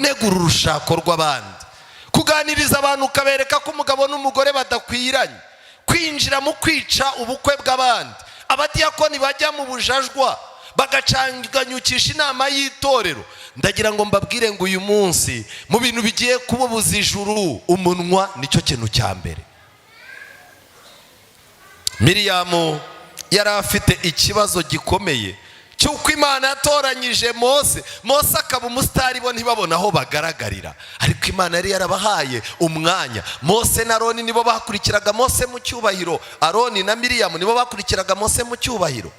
kunegura urushako rw'abandi, kuganiriza abantu ukabereka ko umugabo n'umugore badakwiranye, kwinjira mu kwica ubukwe bw'abandi. Abadiyakoni bajya mu bujajwa bagacanganyukisha inama y'itorero. Ndagira ngo mbabwire ngo uyu munsi mu bintu bigiye kububuza ijuru, umunwa nicyo kintu cya mbere. Miriyamu yari afite ikibazo gikomeye cy'uko Imana yatoranyije Mose akaba umusitari bo ntibabona aho bagaragarira, ariko Imana yari yarabahaye umwanya. Mose na Aroni nibo bakurikiraga Mose mu cyubahiro, Aroni na Miriyamu nibo bakurikiraga Mose mu cyubahiro.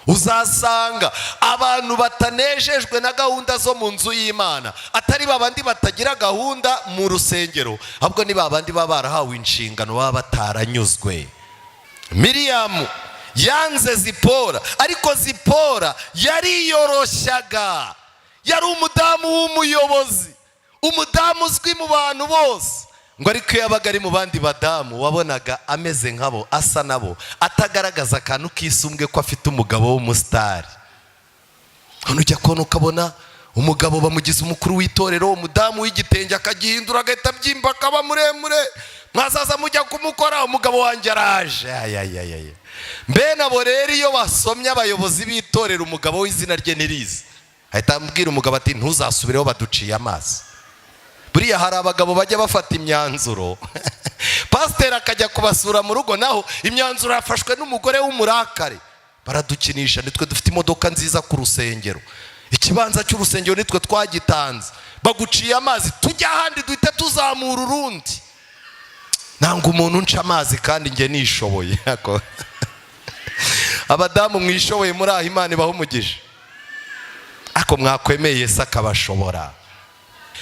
Uzasanga abantu batanejejwe na gahunda zo mu nzu y'Imana atari babandi batagira gahunda mu rusengero, ahubwo ni babandi baba barahawe inshingano baba bataranyuzwe. Miriyamu yanze Zipora, ariko Zipora yariyoroshyaga, yari umudamu w'umuyobozi, umudamu uzwi mu bantu bose. Ngo ariko yabaga ari mu bandi badamu wabonaga ameze nkabo, asa nabo, atagaragaza akantu kisumbwe ko afite umugabo w'umusitari. Hano ujya kubona ukabona umugabo bamugize umukuru w'itorero, umudamu w'igitenge akagihindura agahita abyimba akaba muremure, mwazaza mujya kumukora, umugabo wanjye araje. Mbe nabo rero iyo basomye abayobozi b'itorero umugabo w'izina rye nirizi, ahita ambwira umugabo ati ntuzasubireho baduciye amazi. Buriya hari abagabo bajya bafata imyanzuro pasiteri akajya kubasura mu rugo, naho imyanzuro yafashwe n'umugore w'umurakare, baradukinisha. Nitwe dufite imodoka nziza ku rusengero, ikibanza cy'urusengero nitwe twagitanze, baguciye amazi, tujya ahandi duhita tuzamura urundi. Nanga umuntu nca amazi kandi njye nishoboye. Abadamu mwishoboye muri aho Imana ibaha umugisha, ariko mwakwemeye Yesu akabashobora.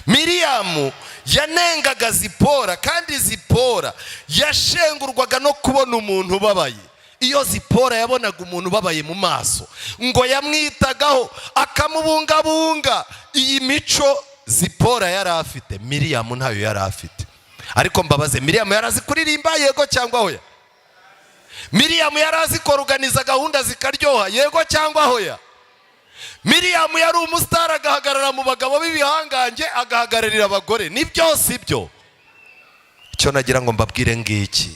Miriyamu yanengaga Zipora, kandi Zipora yashengurwaga no kubona umuntu ubabaye. Iyo Zipora yabonaga umuntu ubabaye mu maso, ngo yamwitagaho akamubungabunga. Iyi mico Zipora yari afite, Miriyamu ntayo yari afite. Ariko mbabaze, Miriyamu yari azi kuririmba yego cyangwa hoya? Miriyamu yari azi kuorganiza gahunda zikaryoha yego cyangwa hoya? Miriyamu yari umusitari, agahagarara mu bagabo b'ibihangange, agahagararira abagore. Ni byose ibyo. Icyo nagira ngo mbabwire ngiki,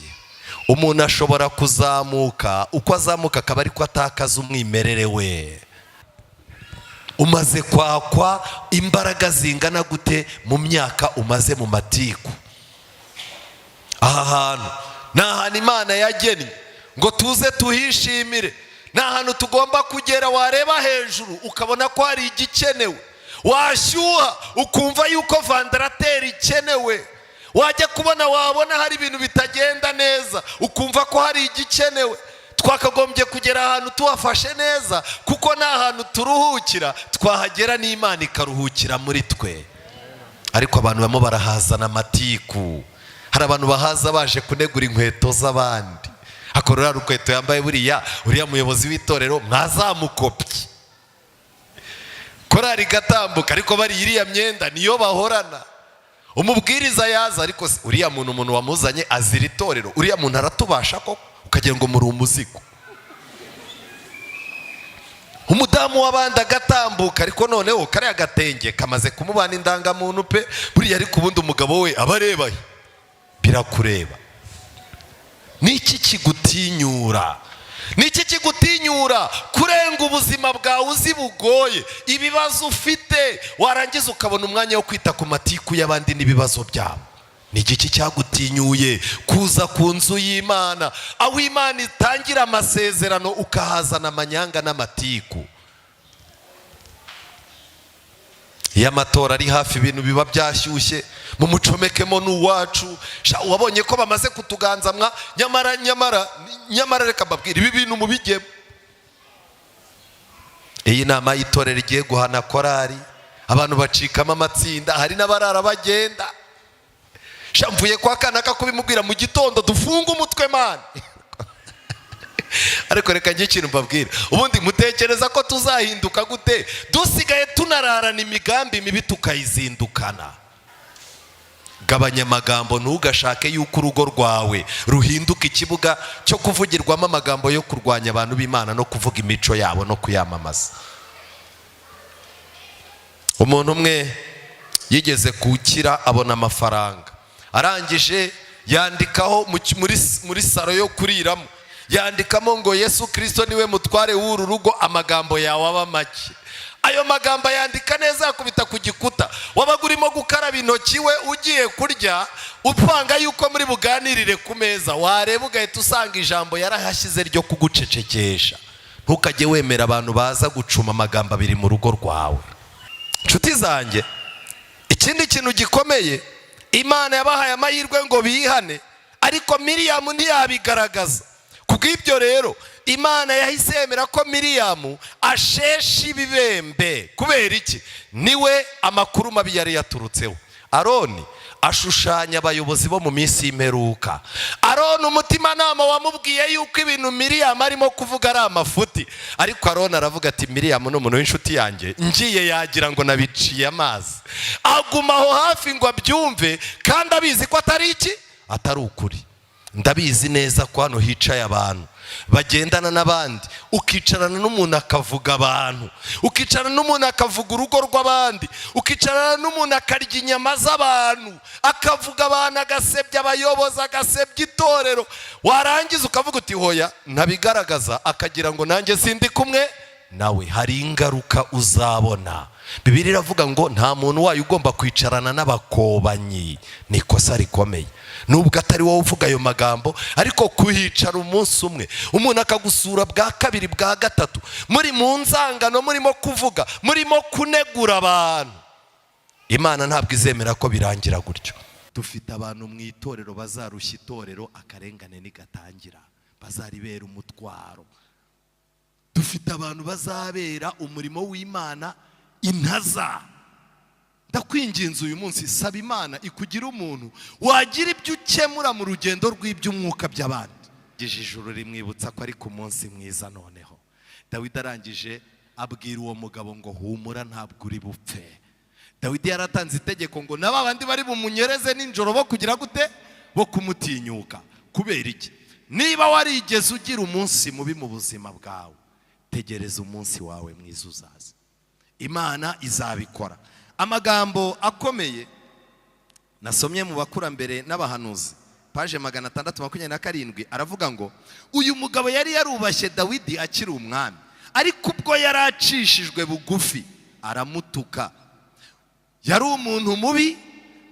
umuntu ashobora kuzamuka, uko azamuka akaba ariko atakaza umwimerere we. Umaze kwakwa imbaraga zingana gute mu myaka umaze mu matiku. Aha hantu ni ahantu Imana yagennye ngo tuze tuhishimire, ni ahantu tugomba kugera. Wareba hejuru ukabona ko hari igikenewe, washyuha ukumva yuko vandarateri ikenewe, wajya kubona wabona hari ibintu bitagenda neza ukumva ko hari igikenewe. Twakagombye kugera ahantu tuhafashe neza, kuko ni ahantu turuhukira, twahagera n'Imana ikaruhukira muri twe. Ariko abantu bamo barahazana amatiku. Hari abantu bahaza baje kunegura inkweto z'abandi, akorora rukweto yambaye uriya muyobozi w'itorero mwazamukopye, korari gatambuka, ariko bari iriya myenda niyo bahorana. Umubwiriza yaza, ariko uriya umuntu wamuzanye azira itorero, uriya muntu aratubasha ko ukagira ngo muri umuzigo. Umudamu w'abandi agatambuka, ariko noneho kariya gatenge kamaze kumubana indangamuntu pe, buriya ariko ubundi umugabo we abareba birakureba. Niki kigutinyura? Niki kigutinyura kurenga ubuzima bwawe uzi bugoye, ibibazo ufite, warangiza ukabona umwanya wo kwita ku matiku y'abandi n'ibibazo byabo? Ni igiki cyagutinyuye kuza ku nzu y'Imana, aho Imana itangira amasezerano, ukahazana amanyanga n'amatiku? Iyo amatora ari hafi ibintu biba byashyushye, mu mucomekemo n'uwacu. Wabonye ko bamaze kutuganzamwa, nyamara reka mbabwire ibi bintu mubigemo. Iyi nama y'itorero igiye guhana korari, abantu bacikamo amatsinda, hari n'abarara bagenda. Mvuye kwa kanaka kubimubwira mu gitondo, dufunga umutwe mani. Ariko reka njye ikintu mbabwira, ubundi mutekereza ko tuzahinduka gute dusigaye tunararana imigambi mibi tukayizindukana? Gabanya amagambo, ntugashake yuko urugo rwawe ruhinduka ikibuga cyo kuvugirwamo amagambo yo kurwanya abantu b'Imana no kuvuga imico yabo no kuyamamaza. Umuntu umwe yigeze kukira abona amafaranga, arangije yandikaho muri saro yo kuriramo, yandikamo ngo Yesu Kristo niwe mutware w'uru rugo, amagambo yawe aba make. Ayo magambo yandika neza, yakubita ku gikuta. Wabaga urimo gukaraba intoki we ugiye kurya, upanga yuko muri buganirire ku meza, wareba ugahita usanga ijambo yarahashyize ryo kugucecekesha. Ntukajye wemera abantu baza gucuma amagambo abiri mu rugo rwawe. Nshuti zanjye, ikindi kintu gikomeye, Imana yabahaye amahirwe ngo bihane, ariko Miriyamu ntiyabigaragaza. Kubw'ibyo rero Imana yahise yemera ko Miriyamu ashesha ibibembe. Kubera iki? Niwe amakuru mabi yari yaturutseho. Aroni ashushanya abayobozi bo mu minsi y'imperuka. Aroni umutimanama wamubwiye yuko ibintu Miriyamu arimo kuvuga ari amafuti, ariko Aroni aravuga ati Miriyamu ni umuntu w'inshuti yanjye, ngiye yagira ngo nabiciye amazi. Aguma aho hafi ngo abyumve, kandi abizi ko atari iki? Atari ukuri. Ndabizi neza ko hano hicaye abantu bagendana n'abandi, ukicarana n'umuntu akavuga abantu, ukicarana n'umuntu akavuga urugo rw'abandi, ukicarana n'umuntu akarya inyama z'abantu, akavuga abantu, agasebya abayobozi, agasebya itorero. Warangiza ukavuga uti hoya ntabigaragaza, akagira ngo nanjye sindi kumwe nawe. Hari ingaruka uzabona. Bibiliya iravuga ngo nta muntu wayo ugomba kwicarana n'abakobanyi. Ni ikosa rikomeye. Nubwo atari wowe uvuga ayo magambo, ariko kuhicara umunsi umwe, umuntu akagusura bwa kabiri bwa gatatu, muri mu nzangano, murimo kuvuga, murimo kunegura abantu, Imana ntabwo izemera ko birangira gutyo. Dufite abantu mu itorero bazarushya itorero akarengane nigatangira, bazaribera umutwaro. Dufite abantu bazabera umurimo w'Imana intaza. Ndakwinginze uyu munsi, saba Imana ikugira umuntu wagira ibyo ukemura mu rugendo rw'iby'umwuka by'abandi. Ijuru rimwibutsa ko ari ku munsi mwiza. Noneho Dawidi arangije abwira uwo mugabo ngo humura, ntabwo uri bupfe. Dawidi yaratanze itegeko ngo n'aba bandi bari bumunyereze nijoro bo kugira gute? Bo kumutinyuka. Kubera iki? Niba warigeze ugira umunsi mubi mu buzima bwawe, tegereza umunsi wawe mwiza uzaza. Imana izabikora. Amagambo akomeye nasomye mu bakurambere n'abahanuzi, paje 627, aravuga ngo uyu mugabo yari yarubashye Dawidi akiri umwami, ariko ubwo yari acishijwe bugufi aramutuka. Yari umuntu mubi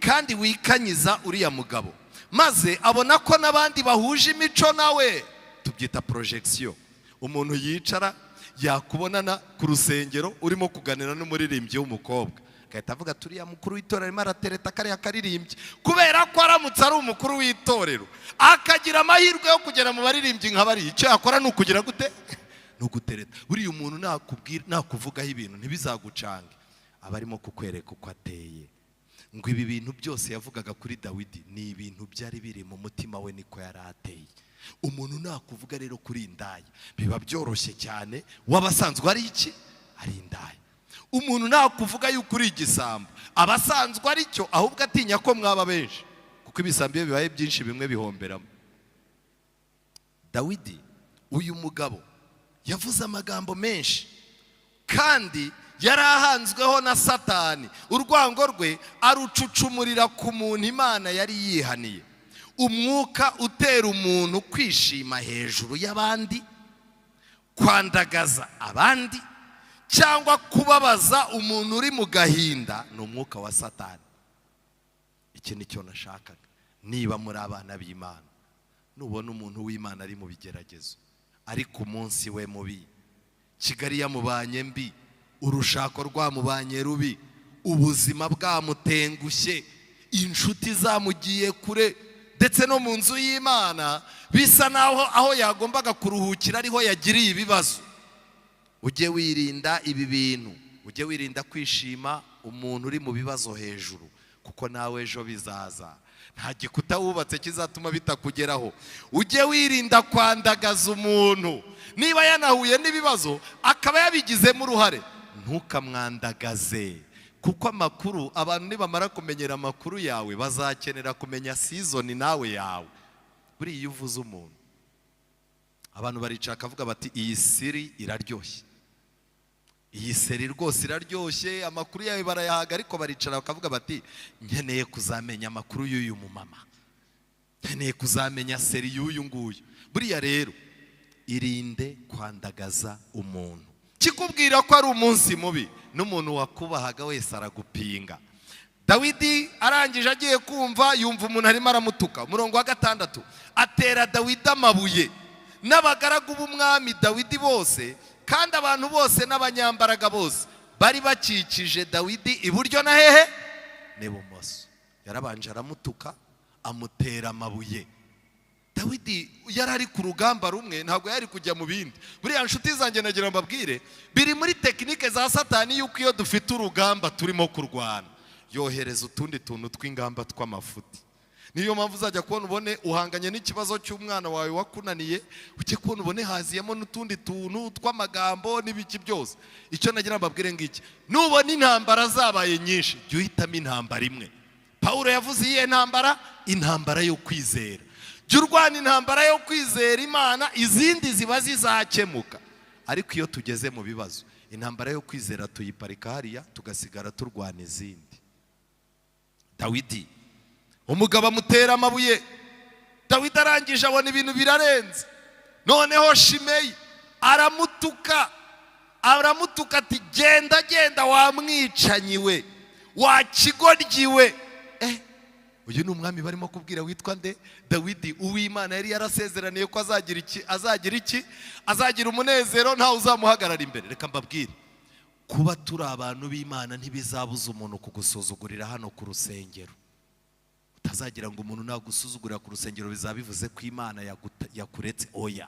kandi wikanyiza uriya mugabo, maze abona ko n'abandi bahuje imico nawe. Tubyita projection. Umuntu yicara yakubonana ku rusengero urimo kuganira n'umuririmbyi w'umukobwa, agahita avuga turiya mukuru w'itorero arimo aratereta kariya karirimbyi, kubera ko aramutse ari umukuru w'itorero akagira amahirwe yo kugera mu baririmbyi nka bari, icyo yakora ni ukugira gute? Ni ugutereta. Buriya umuntu nakuvugaho ibintu ntibizagucange, aba arimo kukwereka uko ateye. Ngo ibi bintu byose yavugaga kuri Dawidi ni ibintu byari biri mu mutima we, niko yari ateye. Umuntu nakuvuga rero kuri indaya, biba byoroshye cyane, wabasanzwe ari iki? Ari indaya. Umuntu nakuvuga yuko uri igisambo, abasanzwe ari cyo, ahubwo atinya ko mwaba benshi, kuko ibisambo iyo bibaye byinshi bimwe bihomberamo. Dawidi uyu mugabo yavuze amagambo menshi, kandi yari ahanzweho na Satani. Urwango rwe arucucumurira ku muntu Imana yari yihaniye. Umwuka utera umuntu kwishima hejuru y'abandi, kwandagaza abandi, cyangwa kubabaza umuntu uri mu gahinda, ni umwuka wa Satani. Iki ni cyo nashakaga. Niba muri abana b'Imana, nubona umuntu w'Imana ari mu bigeragezo, ariko umunsi we mubi, Kigali yamubanye mbi, urushako rwamubanye rubi, ubuzima bwamutengushye, inshuti zamugiye kure, ndetse no mu nzu y'Imana bisa naho aho yagombaga kuruhukira ariho yagiriye ibibazo. Ujye wirinda ibi bintu, ujye wirinda kwishima umuntu uri mu bibazo hejuru, kuko nawe ejo bizaza. Nta gikuta wubatse kizatuma bitakugeraho. Ujye wirinda kwandagaza umuntu, niba yanahuye n'ibibazo akaba yabigizemo uruhare, ntukamwandagaze, kuko amakuru, abantu nibamara kumenyera amakuru yawe bazakenera kumenya season nawe yawe. Buriya iyo uvuze umuntu, abantu baricara akavuga bati iyi siri iraryoshye, iyi seri rwose iraryoshye, amakuru yawe barayahaga, ariko baricara bakavuga bati nkeneye kuzamenya amakuru y'uyu mumama, nkeneye kuzamenya seri y'uyu nguyu. Buriya rero irinde kwandagaza umuntu. Kikubwira ko ari umunsi mubi, n'umuntu wakubahaga wese aragupinga. Dawidi arangije agiye kumva, yumva umuntu arimo aramutuka. Umurongo wa 6, atera Dawidi amabuye n'abagaragu b'umwami Dawidi bose, kandi abantu bose n'abanyambaraga bose bari bakikije Dawidi iburyo na hehe n'ibumoso. Yarabanje aramutuka, amutera amabuye. Dawidi yari ari ku rugamba rumwe, ntabwo yari kujya mu bindi. Buriya nshuti zanjye nagira mbabwire, biri muri tekinike za Satani yuko iyo dufite urugamba turimo kurwana, yohereza utundi tuntu tw'ingamba tw'amafuti. Niyo mpamvu uzajya kubona ubone uhanganye n'ikibazo cy'umwana wawe wakunaniye, ujye kubona ubone haziyemo n'utundi tuntu tw'amagambo n'ibiki byose. Icyo nagira mbabwire ngiki, nubona intambara zabaye nyinshi, jya uhitamo intambara imwe. Pawulo yavuze iyihe ntambara? Intambara yo kwizera. Jya urwana intambara yo kwizera Imana, izindi ziba zizakemuka. Ariko iyo tugeze mu bibazo, intambara yo kwizera tuyiparika hariya, tugasigara turwana izindi. Dawidi, umugabo amutera amabuye. Dawidi arangije abona ibintu birarenze. Noneho Shimeyi aramutuka ati genda genda wamwicanyi we, wakigoryi we. Uyu ni umwami barimo kubwira witwa nde? Dawidi, uw'Imana yari yarasezeraniye ko azagira iki? Azagira umunezero, ntawe uzamuhagarara imbere. Reka mbabwire, kuba turi abantu b'Imana ntibizabuza umuntu kugusuzugurira hano ku rusengero. Utazagira ngo umuntu nagusuzugurira ku rusengero bizaba bivuze ko Imana yakuretse. Oya,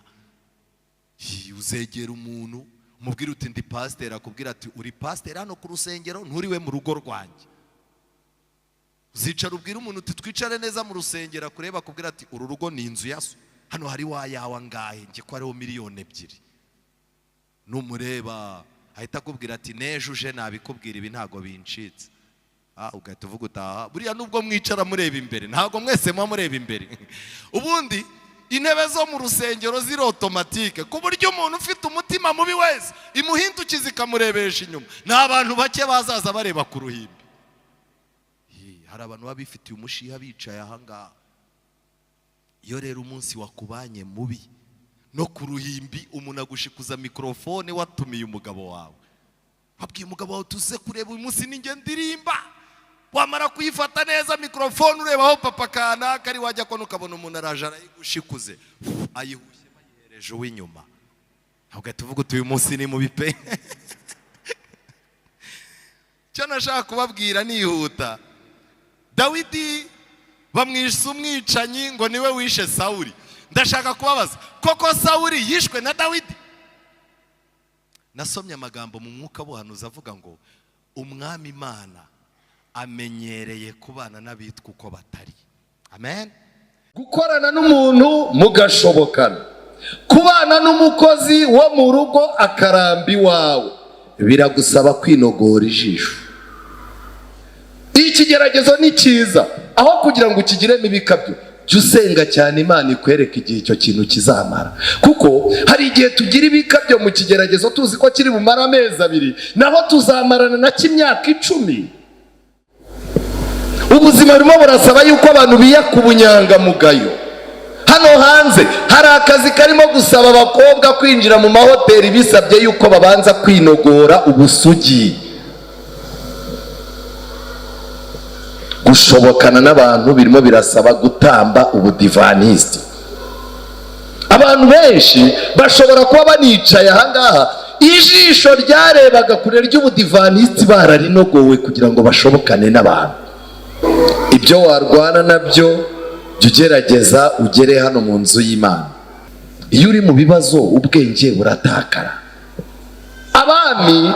uzegera umuntu umubwire uti ndi pasiteri, akubwira ati uri pasiteri hano ku rusengero, nturiwe mu rugo rwanjye. Uzicara ubwira umuntu uti twicare neza mu rusengero, akureba akubwira ati uru rugo ni inzu ya so, hano hari wayawa ngahe, njye ko ariho miliyoni 2. Numureba ahita akubwira ati nejo uje nabikubwira, ibi ntago bincitse. Ugahita uvuga utaha. Buriya nubwo mwicara mureba imbere, ntago mwese muba mureba imbere. Ubundi intebe zo mu rusengero ziri automatique, ku buryo umuntu ufite umutima mubi wese imuhindukiza ikamurebesha inyuma. Nta bantu bake bazaza bareba ku ruhimbi. Hari abantu babifitiye umushiha bicaye ahangaha. Iyo rero umunsi wakubanye mubi, no ku ruhimbi umuntu agushikuza mikrofone watumiye umugabo wawe, wabwiye umugabo wawe tuze kureba uyu munsi ninjye ndirimba, wamara kuyifata neza mikrofone urebaho papa kanaka ari wajya ko nukabona umuntu araje arayigushikuze, ayihushye bayihereje uw'inyuma. Ntabwo tuvuga uti uyu munsi ni mubi pe. Cyo nashaka kubabwira nihuta, Dawidi bamwishe umwicanyi ngo niwe wishe Sawuli. Ndashaka kubabaza, koko Sawuli yishwe na Dawidi? Nasomye amagambo mu mwuka buhanuzi avuga ngo umwami Imana amenyereye kubana n'abitwa uko batari. Amen. Gukorana n'umuntu mugashobokana, kubana n'umukozi wo mu rugo akaramba iwawe, biragusaba kwinogora ijisho. Ikigeragezo ni cyiza, aho kugira ngo ukigiremo ibikabyo, jya usenga cyane Imana ikwereka igihe icyo kintu kizamara. Kuko hari igihe tugira ibikabyo mu kigeragezo tuzi ko kiri bumara amezi 2, naho tuzamarana na kimyaka 10. Ubuzima burimo burasaba yuko abantu biyaka ubunyangamugayo. Hano hanze hari akazi karimo gusaba abakobwa kwinjira mu mahoteli bisabye yuko babanza kwinogora ubusugi. Gushobokana n'abantu birimo birasaba gutamba ubudivaniste. Abantu benshi bashobora kuba banicaye ahangaha, ijisho ryarebaga kure ry'ubudivaniste bararinogowe kugira ngo bashobokane n'abantu. Ibyo warwana nabyo jya ugerageza ugere hano mu nzu y'Imana. Iyo uri mu bibazo ubwenge buratakara. Abami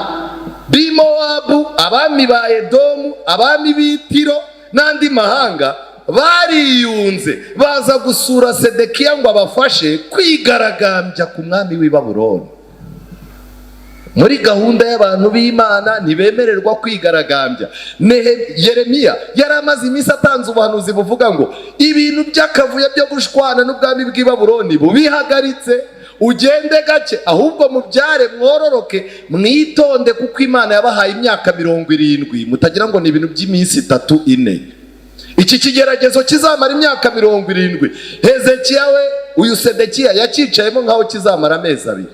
b'i Mowabu, abami ba Edomu, abami b'i Tiro n'andi mahanga bariyunze baza gusura Sedekiya ngo abafashe kwigaragambya ku mwami w'i Babuloni. Muri gahunda y'abantu b'Imana ntibemererwa kwigaragambya. Yeremiya yari amaze iminsi atanze ubuhanuzi buvuga ngo ibintu by'akavuyo byo gushwana n'ubwami bw'i Babuloni bubihagaritse, ugende gake, ahubwo mubyare mwororoke mwitonde, kuko Imana yabahaye imyaka 70, mutagira ngo ni ibintu by'iminsi 3-4. Iki kigeragezo kizamara imyaka 70. Hezekiya we, uyu Sedekiya yakicayemo nkaho kizamara amezi 2.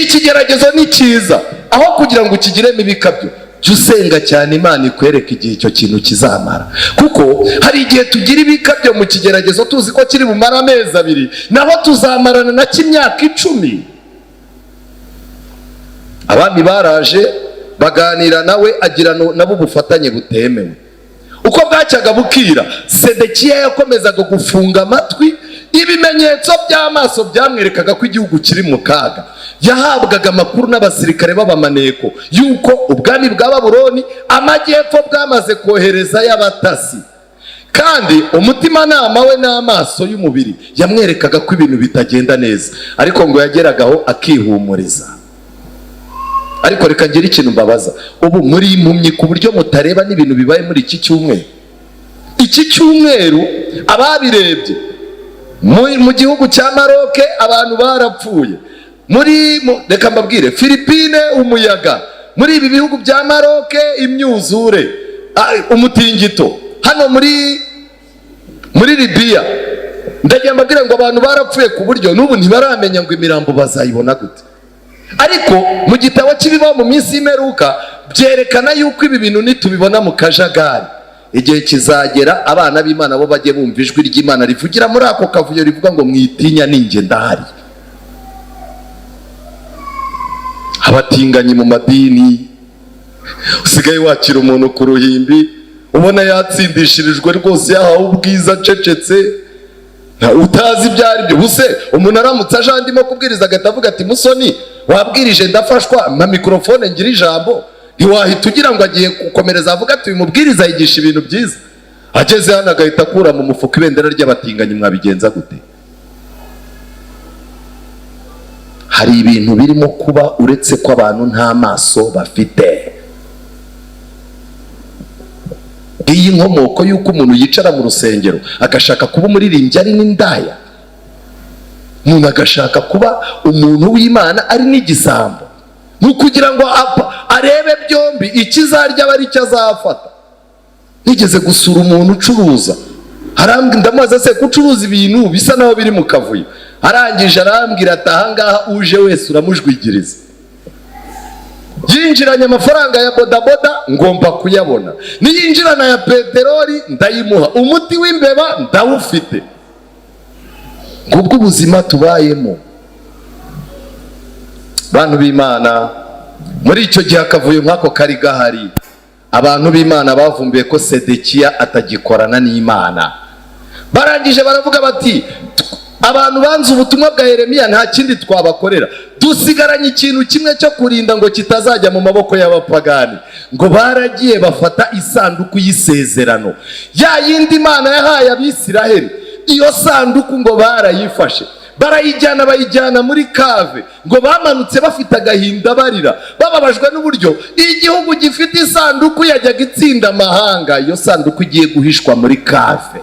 Ikigeragezo ni cyiza, aho kugira ngo ukigiremo ibikabyo, jya usenga cyane Imana ikwereka igihe icyo kintu kizamara. Kuko hari igihe tugira ibikabyo mu kigeragezo tuzi ko kiri bumara amezi 2, naho tuzamarana na cy'imyaka 10. Abami baraje baganira nawe, agira nabo ubufatanye butemewe. Uko bwacyaga bukira, Sedekiya yakomezaga gufunga amatwi, ibimenyetso by'amaso byamwerekaga ko igihugu kiri mu kaga. Yahabwaga amakuru n'abasirikare b'abamaneko yuko ubwami bwa Babuloni amajyepfo bwamaze kohereza y'abatasi, kandi umutimanama we n'amaso y'umubiri yamwerekaga ko ibintu bitagenda neza, ariko ngo yageragaho akihumuriza. Ariko reka ngire ikintu mbabaza, ubu muri impumyi ku buryo mutareba n'ibintu bibaye muri iki cyumweru? Iki cyumweru ababirebye mu gihugu cya Maroc abantu barapfuye, reka mbabwire, Philippine umuyaga, muri ibi bihugu bya Maroc imyuzure, umutingito, hano muri Libya ndagira mbabwire ngo abantu barapfuye ku buryo n'ubu ntibaramenya ngo imirambo bazayibona gute. Ariko mu gitabo cy'ibibaho mu minsi y'imperuka byerekana yuko ibi bintu nitubibona mu kajagari, igihe kizagera abana b'Imana bo bajye bumva ijwi ry'Imana rivugira muri ako kavuyo rivuga ngo mwitinya ninjye ndahari. Abatinganyi mu madini, usigaye wakira umuntu ku ruhimbi ubona yatsindishirijwe rwose, yahawe ubwiza acecetse, utazi ibyo ari byo. Buse umuntu aramutse aje ndimo kubwiriza agatavuga ati musoni wabwirije ndafashwa na mikrofone ngira ijambo, ntiwahita ugira ngo agiye gukomereza avuga ati uyu mubwiriza yigisha ibintu byiza, ageze hano agahita akura mu mufuka ibendera ry'abatinganyi. Mwabigenza gute? Hari ibintu birimo kuba uretse ko abantu nta maso bafite. Iyi nkomoko y'uko umuntu yicara mu rusengero agashaka kuba umuririmbyi ari n'indaya, umuntu agashaka kuba umuntu w'Imana ari n'igisambo, ni kugira ngo arebe byombi, ikizarya aba ari icyo azafata. Nigeze gusura umuntu ucuruza, ndamubaza se kucuruza ibintu bisa naho biri mu kavuyo, arangije arambwira ati ahangaha uje wese uramujwigiriza. Yinjiranye amafaranga ya bodaboda ngomba kuyabona, niyinjirana ya peteroli ndayimuha, umuti w'imbeba ndawufite. Ngubwo ubuzima tubayemo bantu b'Imana. Muri icyo gihe akavuyo nk'ako kari gahari, abantu b'Imana bavumbuye ko Sedekiya atagikorana n'Imana. Barangije baravuga bati abantu banze ubutumwa bwa Yeremiya nta kindi twabakorera, dusigaranye ikintu kimwe cyo kurinda ngo kitazajya mu maboko y'abapagani. Ngo baragiye bafata isanduku y'isezerano, ya yindi Imana yahaye Abisiraheli. Iyo sanduku ngo barayifashe barayijyana, bayijyana muri kave, ngo bamanutse bafite agahinda barira, bababajwe n'uburyo igihugu gifite isanduku yajyaga itsinda amahanga. Iyo sanduku igiye guhishwa muri kave.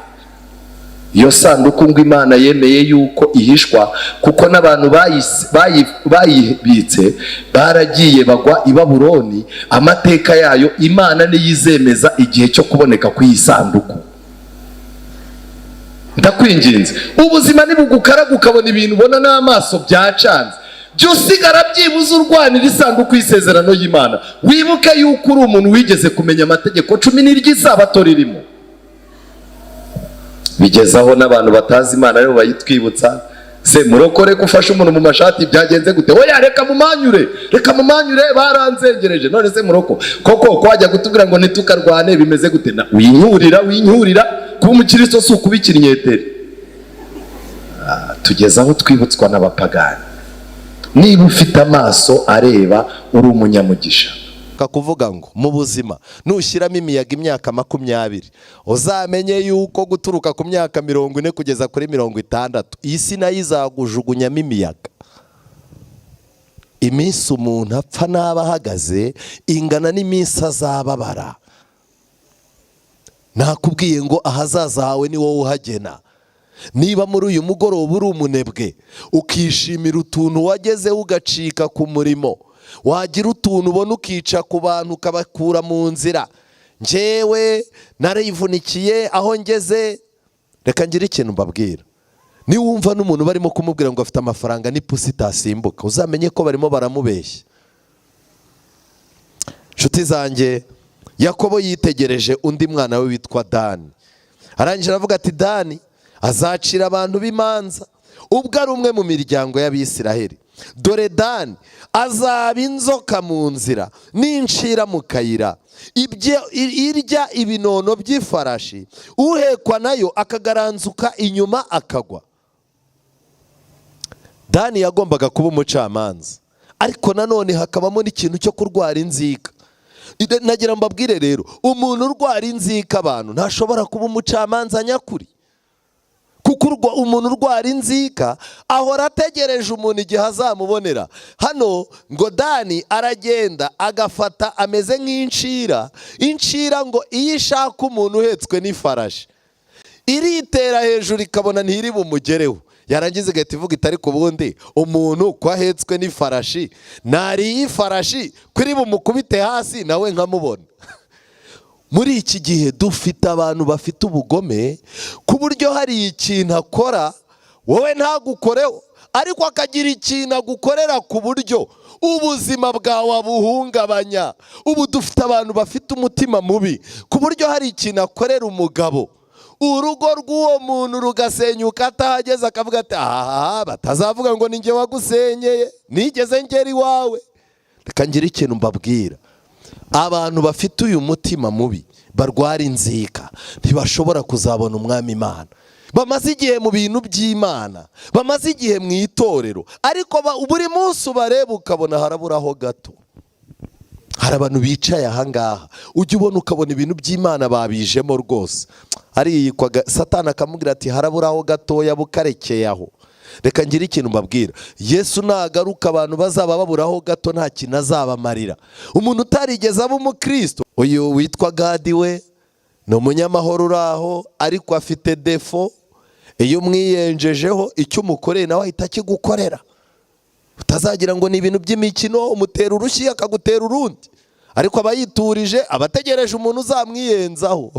Iyo sanduku ngo Imana yemeye yuko ihishwa, kuko n'abantu bayibitse baragiye bagwa i Babuloni. Amateka yayo Imana niyizemeza igihe cyo kuboneka kw'iyi sanduku. Ndakwinginze, ubuzima nibugukaraga ukabona ibintu ubona n'amaso byacanze, jya usigara byibuze urwanira isanduku y'isezerano y'Imana. Wibuke yuko uri umuntu wigeze kumenya amategeko 10 n'iry'isabato ririmo. Bigezaho n'abantu batazi Imana aribo bayitwibutsa. Se murokore gufasha umuntu mu mashati byagenze gute? Oya reka mumanyure baranzengereje. None se muroko koko kwajya gutubwira ngo ntitukarwane bimeze gute? Na winyurira kuba umukristo si ukubikira inyetere. Tugezaho twibutswa n'abapagani. Niba ufite amaso areba uri umunyamugisha. Kuvuga ngo mu buzima nushyiramo imiyaga imyaka 20, uzamenye yuko guturuka ku myaka 40 kugeza kuri 60 isi nayo izagujugunyamo imiyaga. Iminsi umuntu apfa n'aba ahagaze ingana n'iminsi azababara. Nakubwiye ngo ahazaza hawe ni wowe uhagena. niba muri uyu mugoroba uri umunebwe ukishimira utuntu wagezeho ugacika ku murimo, wagira utuntu ubona ukica ku bantu ukabakura mu nzira, njyewe narivunikiye aho ngeze, reka ngire ikintu mbabwira. Niwumva n'umuntu barimo kumubwira ngo afite amafaranga n'ipusi itasimbuka, uzamenye ko barimo baramubeshya. Nshuti zanjye, Yakobo yitegereje undi mwana we witwa Dani, arangije aravuga ati Dani azacira abantu b'imanza ubwo ari umwe mu miryango y'Abisiraheli. Dore Dani azaba inzoka mu nzira n'incira mu kayira, irya ibinono by'ifarashi, uhekwa nayo akagaranzuka inyuma akagwa. Dani yagombaga kuba umucamanza, ariko nanone hakabamo n'ikintu cyo kurwara inzika. Nagira mbabwire rero, umuntu urwara inzika abantu ntashobora kuba umucamanza nyakuri, kuko umuntu urwara inzika ahora ategereje umuntu igihe azamubonera. Hano ngo Dani aragenda agafata ameze nk'incira, incira ngo iyo ishaka umuntu uhetswe n'ifarashi iritera hejuru ikabona ntiri bumugereho, yarangiza igahita ivuga iti ariko ubundi umuntu ko ahetswe n'ifarashi nariye ifarashi kuri bumukubite hasi nawe nkamubona. Muri iki gihe dufite abantu bafite ubugome ku buryo hari ikintu akora wowe ntagukoreho, ariko akagira ikintu agukorera ku buryo ubuzima bwawe abuhungabanya. Ubu dufite abantu bafite umutima mubi ku buryo hari ikintu akorera umugabo, urugo rw'uwo muntu rugasenyuka atahageze, akavuga ati aha batazavuga ngo ninjye wagusenyeye, nigeze ngera iwawe. Reka ngire ikintu mbabwira, abantu bafite uyu mutima mubi barwara inzika ntibashobora kuzabona umwami Imana. Bamaze igihe mu bintu by'Imana, bamaze igihe mu itorero, ariko buri munsi ubareba ukabona haraburaho gato. Hari abantu bicaye ahangaha ujya ubona ukabona ibintu by'Imana babijemo rwose, ariyikwaga Satani akamubwira ati haraburaho gatoya bukarekeye aho. Reka ngire ikintu mbabwira, Yesu nagaruka abantu bazaba baburaho gato nta kintu azabamarira. Umuntu utarigeze aba umukristo, uyu witwa Gadi we ni umunyamahoro uraho, ariko afite defo, iyo umwiyenjejeho icyo umukoreye nawe ahita akigukorera. Utazagira ngo ni ibintu by'imikino, umutera urushyi akagutera urundi, ariko aba yiturije, abategereje umuntu uzamwiyenzaho.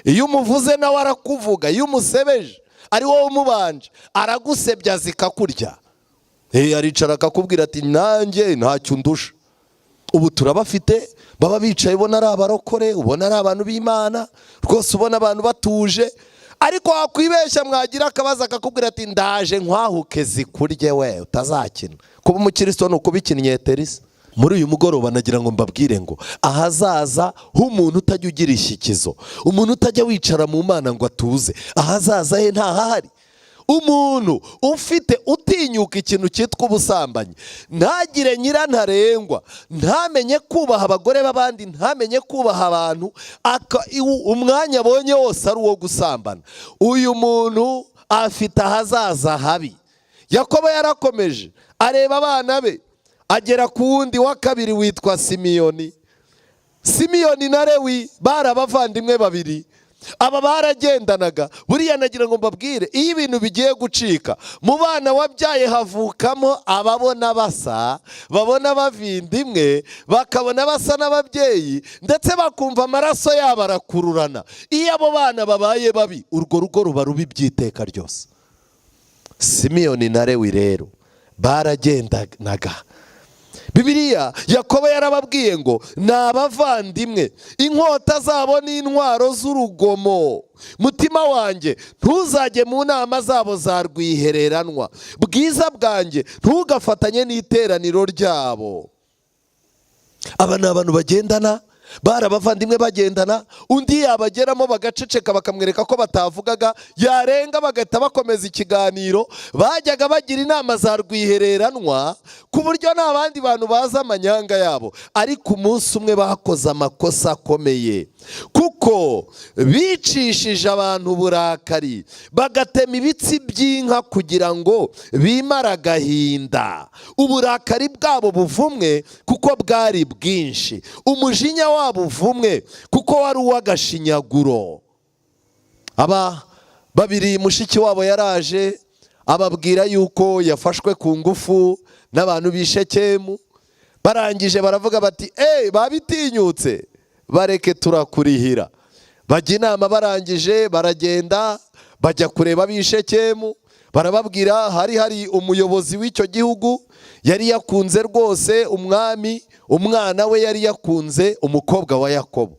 Iyo umuvuze nawe arakuvuga, iyo umusebeje ari wowe umubanje aragusebya zikakurya. Aricara akakubwira ati nanjye ntacyo undusha. Ubu turabafite baba bicaye ubona ari abarokore, ubona ari abantu b'Imana rwose, ubona abantu batuje, ariko wakwibeshya mwagira akabaza akakubwira ati ndaje nkwahuke zikurye we utazakina. Kuba umukristo ni ukuba ikinyeterisa. Muri uyu mugoroba nagira ngo mbabwire ngo ahazaza h'umuntu utajya ugira ishyikizo, umuntu utajya wicara mu Mana ngo atuze, ahazaza he ntahari. Umuntu ufite utinyuka ikintu cyitwa ubusambanyi, ntagire nyirantarengwa, ntamenye kubaha abagore b'abandi, ntamenye kubaha abantu, umwanya abonye wose ari uwo gusambana, uyu muntu afite ahazaza habi. Yakobo yarakomeje areba abana be, agera ku wundi wa kabiri witwa Simiyoni. Simiyoni na Lewi bari abavandimwe babiri, aba baragendanaga. Buriya nagira ngo mbabwire, iyo ibintu bigiye gucika mu bana wabyaye havukamo ababona basa, babona bavindimwe, bakabona basa n'ababyeyi, ndetse bakumva amaraso yabo arakururana. Iyo abo bana babaye babi, urwo rugo ruba rubi by'iteka ryose. Simiyoni na Lewi rero baragendanaga. Bibiliya Yakobo yarababwiye ngo ni abavandimwe, inkota zabo n'intwaro z'urugomo. Mutima wanjye ntuzajye mu nama zabo za rwihereranwa, bwiza bwanjye ntugafatanye n'iteraniro ryabo. Aba ni abantu bagendana, bari abavandimwe bagendana, undi yabageramo bagaceceka bakamwereka ko batavugaga, yarenga bagahita bakomeza ikiganiro. Bajyaga bagira inama za rwihereranwa ku buryo nta bandi bantu bazi amanyanga yabo, ariko umunsi umwe bakoze amakosa akomeye, kuko bicishije abantu uburakari, bagatema ibitsi by'inka kugira ngo bimare agahinda. Uburakari bwabo buvumwe kuko bwari bwinshi, umujinya wabo uvumwe kuko wari uw'agashinyaguro. Aba babiri mushiki wabo yaraje ababwira yuko yafashwe ku ngufu n'abantu b'Ishekemu. Barangije baravuga bati babitinyutse, bareke turakurihira. Bajya inama, barangije baragenda bajya kureba b'Ishekemu. Barababwira hari umuyobozi w'icyo gihugu yari yakunze rwose umwami, umwana we yari yakunze umukobwa wa Yakobo.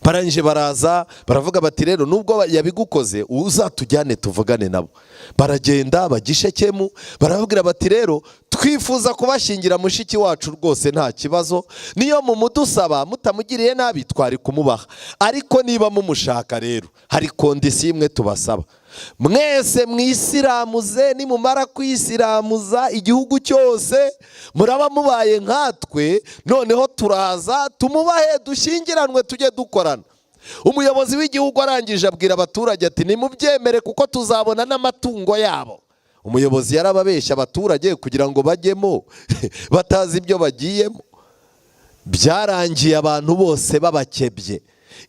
Barangije baraza baravuga bati rero nubwo yabigukoze uzatujyane tuvugane nabo. Baragenda bajya Ishekemu, barababwira bati rero twifuza kubashyingira mushiki wacu rwose nta kibazo, niyo mumudusaba mutamugiriye nabi twari kumubaha, ariko niba mumushaka rero hari kondisiyo imwe tubasaba. Mwese mwisiramuze, nimumara kwisiramuza igihugu cyose muraba mubaye nkatwe, noneho turaza tumubahe dushyingiranwe tujye dukorana. Umuyobozi w'igihugu arangije abwira abaturage ati nimubyemere kuko tuzabona n'amatungo yabo. Umuyobozi yarababeshya abaturage kugira ngo bajyemo batazi ibyo bagiyemo. Byarangiye abantu bose babakebye,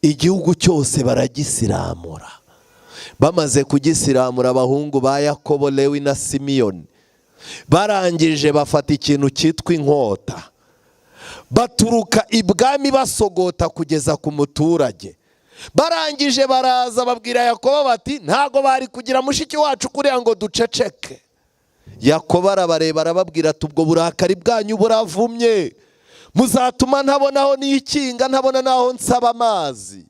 igihugu cyose baragisiramura. Bamaze kugisiramura abahungu ba Yakobo, Lewi na Simiyoni barangije bafata ikintu cyitwa inkota, baturuka ibwami basogota kugeza ku muturage. Barangije baraza babwira Yakobo bati ntago bari kugira mushiki wacu kuriya ngo duceceke. Yakobo arabareba arababwira ati ubwo burakari bwanyu buravumye, muzatuma ntabonaho n'ikinga, ntabona naho nsaba amazi.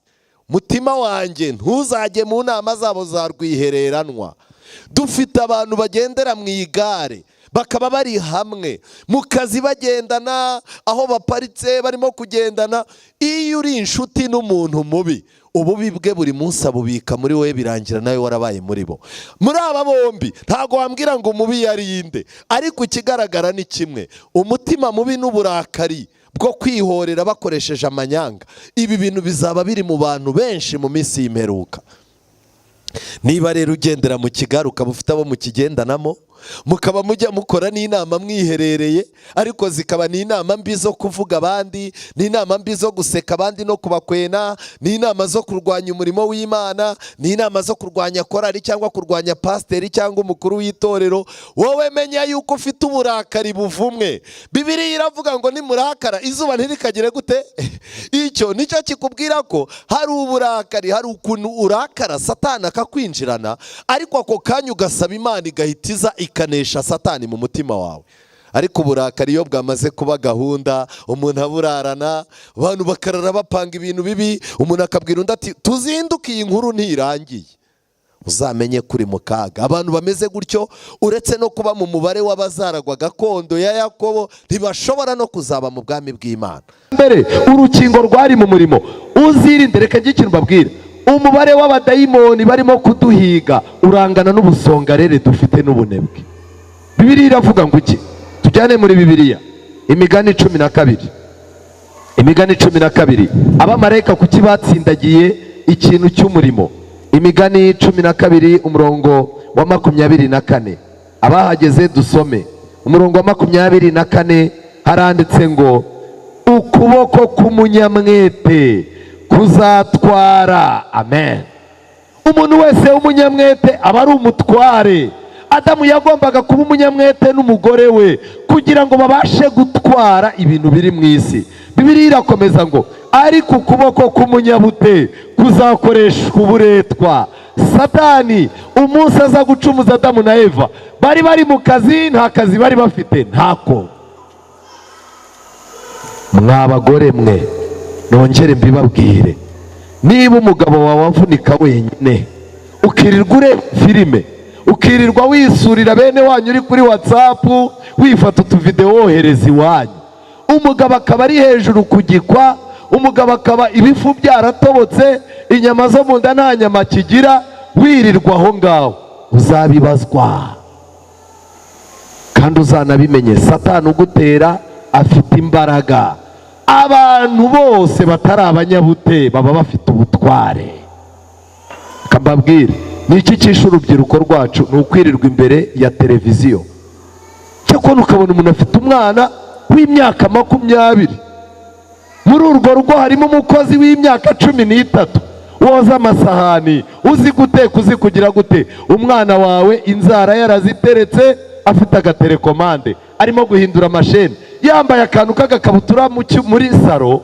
Mutima wanjye ntuzajye mu nama zabo za rwihereranwa. Dufite abantu bagendera mu igare bakaba bari hamwe mu kazi bagendana, aho baparitse barimo kugendana. Iyo uri inshuti n'umuntu mubi, ububi bwe buri munsi abubika muri wowe, birangira nawe warabaye muri bo. Muri aba bombi ntago wambwira ngo umubi yarinde, ariko ikigaragara ni kimwe: umutima mubi n'uburakari bwo kwihorera bakoresheje amanyanga. Ibi bintu bizaba biri mu bantu benshi mu minsi y'imperuka. Niba rero ugendera mu kigare ukaba ufite abo mukigendanamo, mukaba mujya mukora n'inama mwiherereye, ariko zikaba n'inama mbi zo kuvuga abandi, n'inama mbi zo guseka abandi no kubakwena, n'inama zo kurwanya umurimo w'Imana, n'inama zo kurwanya korari cyangwa kurwanya pasiteri cyangwa umukuru w'itorero, wowe menya yuko ufite uburakari buvumwe. Bibiliya iravuga ngo nimurakara izuba ntirikagire gute? Icyo nicyo kikubwira ko hari uburakari, hari ukuntu urakara Satani akakwinjirana, ariko ako kanya ugasaba Imana igahitiza ikanesha Satani mu mutima wawe. Ariko uburakari iyo bwamaze kuba gahunda, umuntu aburarana, abantu bakarara bapanga ibintu bibi, umuntu akabwira undi ati tuzinduke iyi nkuru ntirangiye, uzamenye kuri mu kaga. Abantu bameze gutyo uretse no kuba mu mubare w'abazaragwa gakondo ya Yakobo, ntibashobora no kuzaba mu bwami bw'Imana. Mbere urukingo rwari mu murimo, uzirinde. Reka njye ikintu mbabwira, umubare w'abadayimoni barimo kuduhiga urangana n'ubusongarere dufite n'ubunebwe. Bibiliya iravuga ngo iki? Tujyane muri Bibiliya, Imigani 12. Imigani 12, abamarayika kuki batsindagiye ikintu cy'umurimo. Imigani 12 umurongo wa 24. Abahageze dusome umurongo wa 24. Haranditse ngo ukuboko k'umunyamwete kuzatwara. Amen. Umuntu wese w'umunyamwete aba ari umutware. Adamu yagombaga kuba umunyamwete n'umugore we kugira ngo babashe gutwara ibintu biri mu isi. Bibiliya irakomeza ngo ariko ukuboko k'umunyabute kuzakoreshwa uburetwa. Satani umunsi aza gucumuza Adamu na Eva, bari mu kazi, nta kazi bari bafite, ntako. Mwabagore mwe, nongere mbibabwire, niba umugabo wawe avunika wenyine, ukirirwa ureba filime, ukirirwa wisurira bene wanyu uri kuri WhatsApp, wifata utuvideo wohereza iwanyu, umugabo akaba ari hejuru ku gikwa, umugabo akaba ibifu byaratobotse, inyama zo mu nda nta nyama kigira, wirirwa aho ngaho, uzabibazwa kandi uzanabimenye. Satani ugutera afite imbaraga. Abantu bose batari abanyabute baba bafite ubutware. Kambabwire, niki cyishe urubyiruko rwacu? Ni ukwirirwa imbere ya televiziyo. Cyakora ukabona umuntu afite umwana w'imyaka 20, muri urwo rugo harimo umukozi w'imyaka 13, woza amasahani, uzi guteka, uzi kugira gute. Umwana wawe inzara yaraziteretse, afite agaterekomande, arimo guhindura amasheni, yambaye akantu k'agakabutura muri saro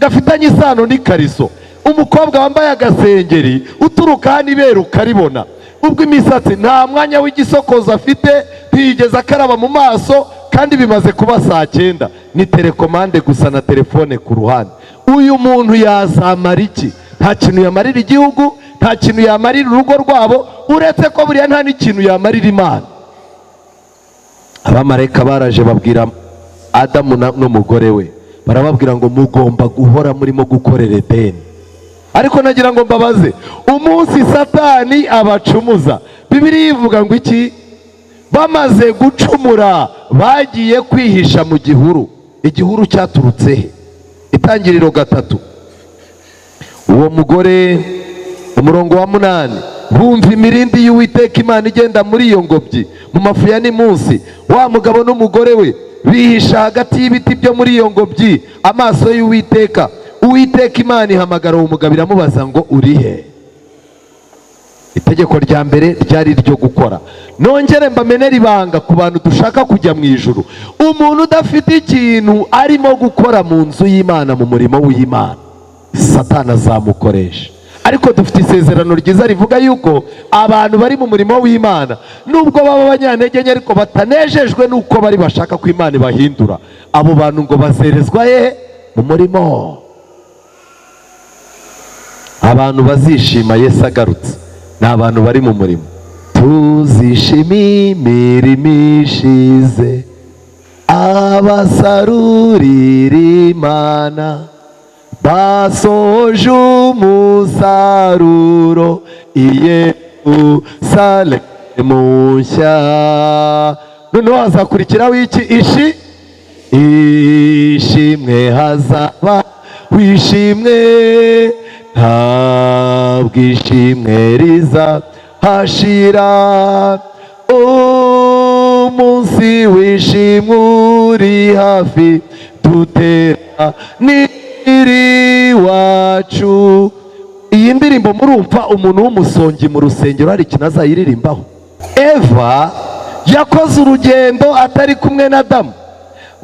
gafitanye isano n'ikariso. Umukobwa wambaye agasengeri uturuka hano ibere ukaribona, ubwo imisatsi nta mwanya w'igisokozo afite, ntiyigeze akaraba mu maso, kandi bimaze kuba saa 9, ni telekomande gusa na telefone ku ruhande. Uyu muntu yazamara iki? Nta kintu yamarira igihugu, nta kintu yamarira urugo rwabo, uretse ko buriya nta n'ikintu yamarira Imana. Abamarayika baraje babwira Adamu n'umugore we, barababwira ngo mugomba guhora murimo gukorera Edeni. Ariko nagira ngo mbabaze, umunsi Satani abacumuza, Bibiliya ivuga ngo iki? Bamaze gucumura bagiye kwihisha mu gihuru. Igihuru cyaturutse he? Itangiriro 3. Uwo mugore, umurongo wa 8, bumva imirindi y'Uwiteka Imana igenda muri iyo ngobyi mu mafu ya nimunsi. Wa mugabo n'umugore we bihisha hagati y'ibiti byo muri iyo ngobyi amaso y'Uwiteka. Uwiteka Imana ihamagara uwo mugabo iramubaza ngo urihe? Itegeko rya mbere ryari ryo gukora. Nongere mbamenera ibanga ku bantu dushaka kujya mu ijuru. Umuntu udafite ikintu arimo gukora mu nzu y'Imana, mu murimo w'Imana, Satani azamukoresha. Ariko dufite isezerano ryiza rivuga yuko abantu bari mu murimo w'Imana, nubwo baba abanyantege nke ariko batanejejwe nuko bari bashaka ko Imana ibahindura, abo bantu ngo bazerezwa he? Mu murimo. Abantu bazishima Yesu agarutse ni abantu bari mu murimo. Tuzishime imirimo ishize, abasarurira Imana basoje umusaruro i Yerusalemu nshya. Noneho hazakurikiraho iki? Ishimwe hazaba wishimwe, ntabwo ishimwe rizahashira. Umunsi wishimwe uri hafi, dutera niri wacu. Iyi ndirimbo murumva umuntu w'umusongi mu rusengero hari ikintu azayiririmbaho. Eva yakoze urugendo atari kumwe na Adamu,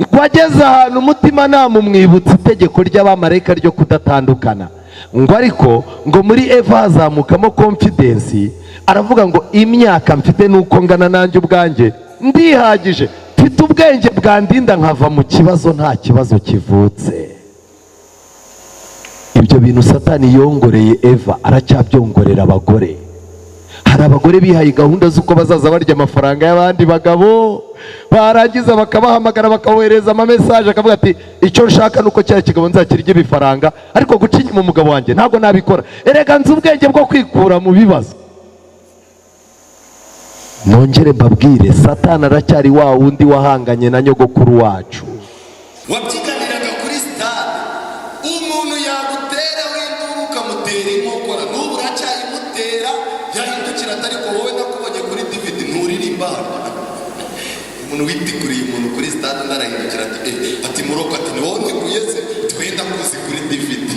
ngo ageze ahantu umutima namumwibutsa itegeko ry'abamarayika ryo kudatandukana. Ngo ariko ngo muri Eva hazamukamo confidence, aravuga ngo imyaka mfite nuko ngana nanjye ubwanjye ndihagije, mfite ubwenge bwandinda nkava mu kibazo nta kibazo kivutse. Ibyo bintu Satani yongoreye Eva aracyabyongorera abagore. Hari abagore bihaye gahunda z'uko bazaza barya amafaranga y'abandi bagabo, barangiza bakabahamagara bakawohereza ama message akavuga ati icyo nshaka nuko cya kigabo nzakirya ibifaranga, ariko guca inyuma umugabo wanjye ntabwo nabikora. Erega nzi ubwenge bwo kwikura mu bibazo. Nongere mbabwire, Satani aracyari wa wundi wahanganye na nyogokuru wacu. Wabyiganiraga kuri stade, umuntu yagutera w'induru ukamutera inkokora, n'ubu uracyayimutera, yahindukira atari ko wowe nakubonye kuri DVD nturirimba. Umuntu witikuriye umuntu kuri stade narahindukira ati muroko ati ni wowe kuyeze twenda kuzi kuri DVD.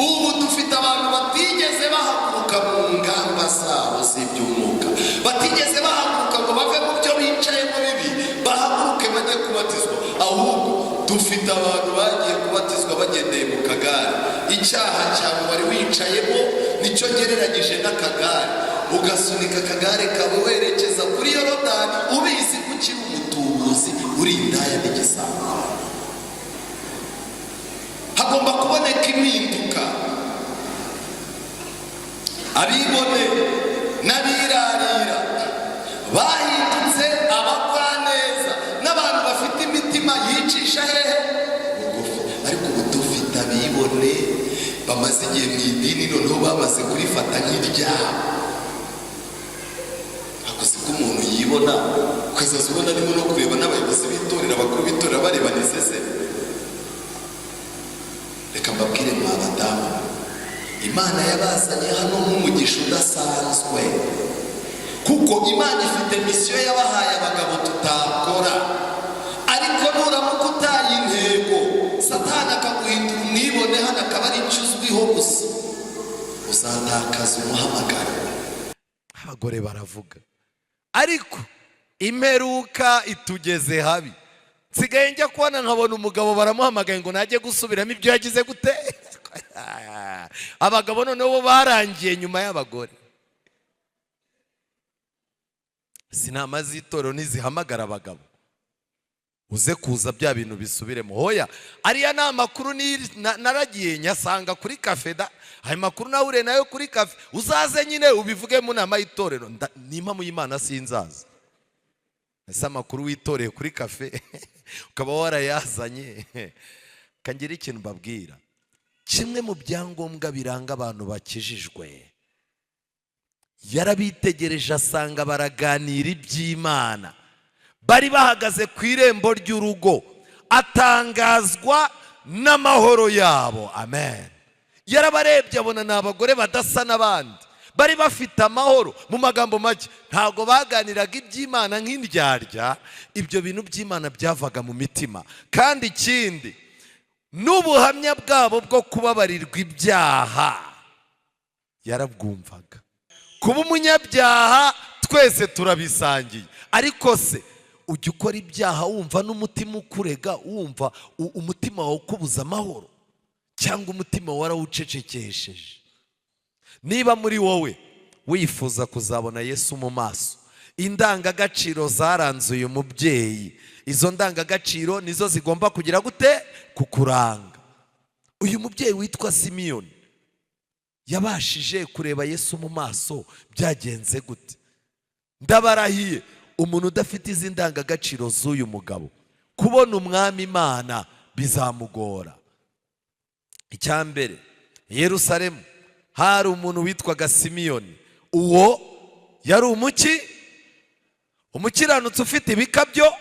Ubu dufite abantu batigeze bahaguruka mu ngamba zabo z'iby'umwuka, batigeze bahaguruka ngo bave mu byo bicayemo bibi bahaguruke bajye kubatizwa, ahubwo dufite abantu bagiye kubatizwa bagendeye mu kagare. Icyaha cyawe wari wicayemo nicyo gereranyije n'akagare, ugasunika akagare kawe werekeza kuri Yorodani ubizi ko ukiri umutubuzi uri indaya n'igisambo. Hagomba kuboneka impinduka. Abibone n'abirarira bahindutse abagwaneza n'abantu bafite imitima yicisha hehe bugufi. Ariko ubu dufite abibone bamaze igihe mu idini, noneho bamaze kurifata nk'iryabo. Akoze ko umuntu yibona ukazaza ubona arimo no kureba n'abayobozi b'itorero, abakuru b'itorero bareba nisese. Reka mbabwire mwa badamu, Imana yabazanye hano nk'umugisha udasanzwe, kuko Imana ifite misiyo yabahaye abagabo tutakora. Ariko nuramuka utaye intego, Satani akaguhindura umwibone hano akaba ari icyo uzwiho gusa. uzantakaza umuhamagaro. abagore baravuga, ariko imperuka itugeze habi. Nsigaye njya kubona nkabona umugabo baramuhamagaye ngo najye gusubiramo ibyo yagize gute. Abagabo noneho bo barangiye nyuma y'abagore. Sinama z'itorero ntizihamagara abagabo uze kuza bya bintu bisubiremo. Hoya ariya ni amakuru naragiye nyasanga kuri kafe da. Ayo makuru nahure nayo kuri kafe. Uzaze nyine ubivuge mu nama y'itorero. Nimpa mu Imana sinzaza. Ese amakuru witoreye kuri kafe ukaba warayazanye. Kangira ikintu mbabwira. Kimwe mu byangombwa biranga abantu bakijijwe, yarabitegereje asanga baraganira iby'Imana. Bari bahagaze ku irembo ry'urugo, atangazwa n'amahoro yabo. Amen. Yarabarebye abona ni abagore badasa n'abandi, bari bafite amahoro. Mu magambo make, ntabwo baganiraga iby'Imana nk'indyarya. Ibyo bintu by'Imana byavaga mu mitima. Kandi ikindi, n'ubuhamya bwabo bwo kubabarirwa ibyaha yarabwumvaga. Kuba umunyabyaha twese turabisangiye, ariko se ujya ukora ibyaha wumva n'umutima ukurega, wumva umutima wawe ukubuza amahoro, cyangwa umutima warawucecekesheje? Niba muri wowe wifuza kuzabona Yesu mu maso, indangagaciro zaranze uyu mubyeyi, izo ndangagaciro nizo zigomba kugira gute? Kukuranga. Uyu mubyeyi witwa Simiyoni yabashije kureba Yesu mu maso. Byagenze gute? Ndabarahiye, umuntu udafite izi ndangagaciro z'uyu mugabo, kubona umwami Imana bizamugora. Icyambere, Yerusalemu hari umuntu witwaga Simiyoni. Uwo yari umukiranutsi ufite ibikabyo.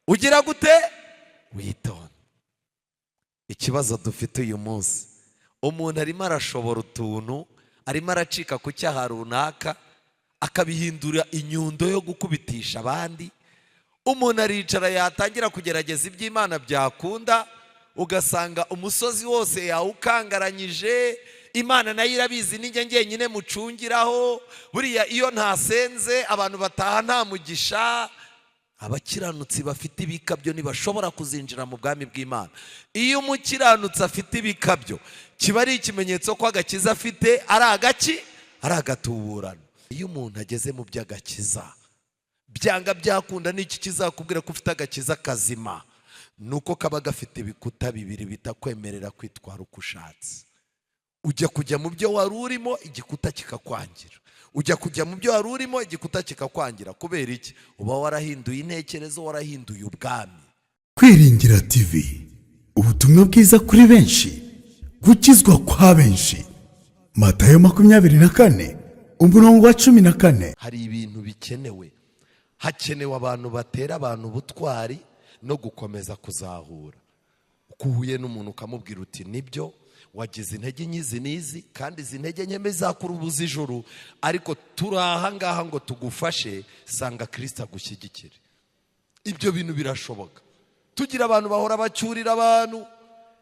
Ugira gute? Witonda. Ikibazo dufite uyu munsi, umuntu arimo arashobora utuntu, arimo aracika ku cyaha runaka, akabihindura inyundo yo gukubitisha abandi. Umuntu aricara yatangira kugerageza iby'Imana byakunda, ugasanga umusozi wose yawukangaranyije. Imana nayo irabizi, ninjye njyenyine mucungiraho. Buriya iyo ntasenze abantu bataha nta mugisha. Abakiranutsi bafite ibikabyo ntibashobora kuzinjira mu bwami bw'Imana. Iyo umukiranutsi afite ibikabyo, kiba ari ikimenyetso ko agakiza afite ari agatuburano. Iyo umuntu ageze mu by'agakiza, byanga byakunda, n'iki kizakubwira ko ufite agakiza kazima? Nuko kaba gafite ibikuta bibiri bitakwemerera kwitwara uko ushatse. Ujya kujya mu byo wari urimo, igikuta kikakwangira. Ujya kujya mu byo wari urimo, igikuta kikakwangira. Kubera iki? Uba warahinduye intekerezo, warahinduye ubwami. Kwiringira TV, ubutumwa bwiza kuri benshi, gukizwa kwa benshi. Matayo 24 umurongo wa 14. Hari ibintu bikenewe. Hakenewe abantu batera abantu ubutwari no gukomeza kuzahura. Ukuhuye n'umuntu ukamubwira uti nibyo wagize intege nyizi nizi, kandi izi ntege nke zakurubuza ijuru, ariko turaha ngaha ngo tugufashe, sanga Kristo agushyigikire. Ibyo bintu birashoboka. Tugira abantu bahora bacyurira abantu.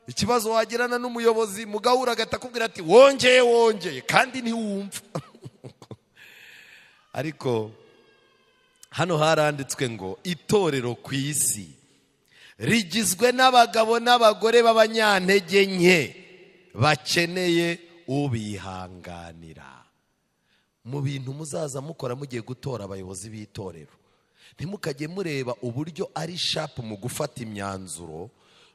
Ikibazo wagirana n'umuyobozi, mugahura agatakubwira ati wongeye, kandi ntiwumva. Ariko hano haranditswe ngo itorero ku isi rigizwe n'abagabo n'abagore b'abanyantege nke bakeneye ubihanganira. Mu bintu muzaza mukora mugiye gutora abayobozi b'itorero, ntimukajye mureba uburyo ari sharp mu gufata imyanzuro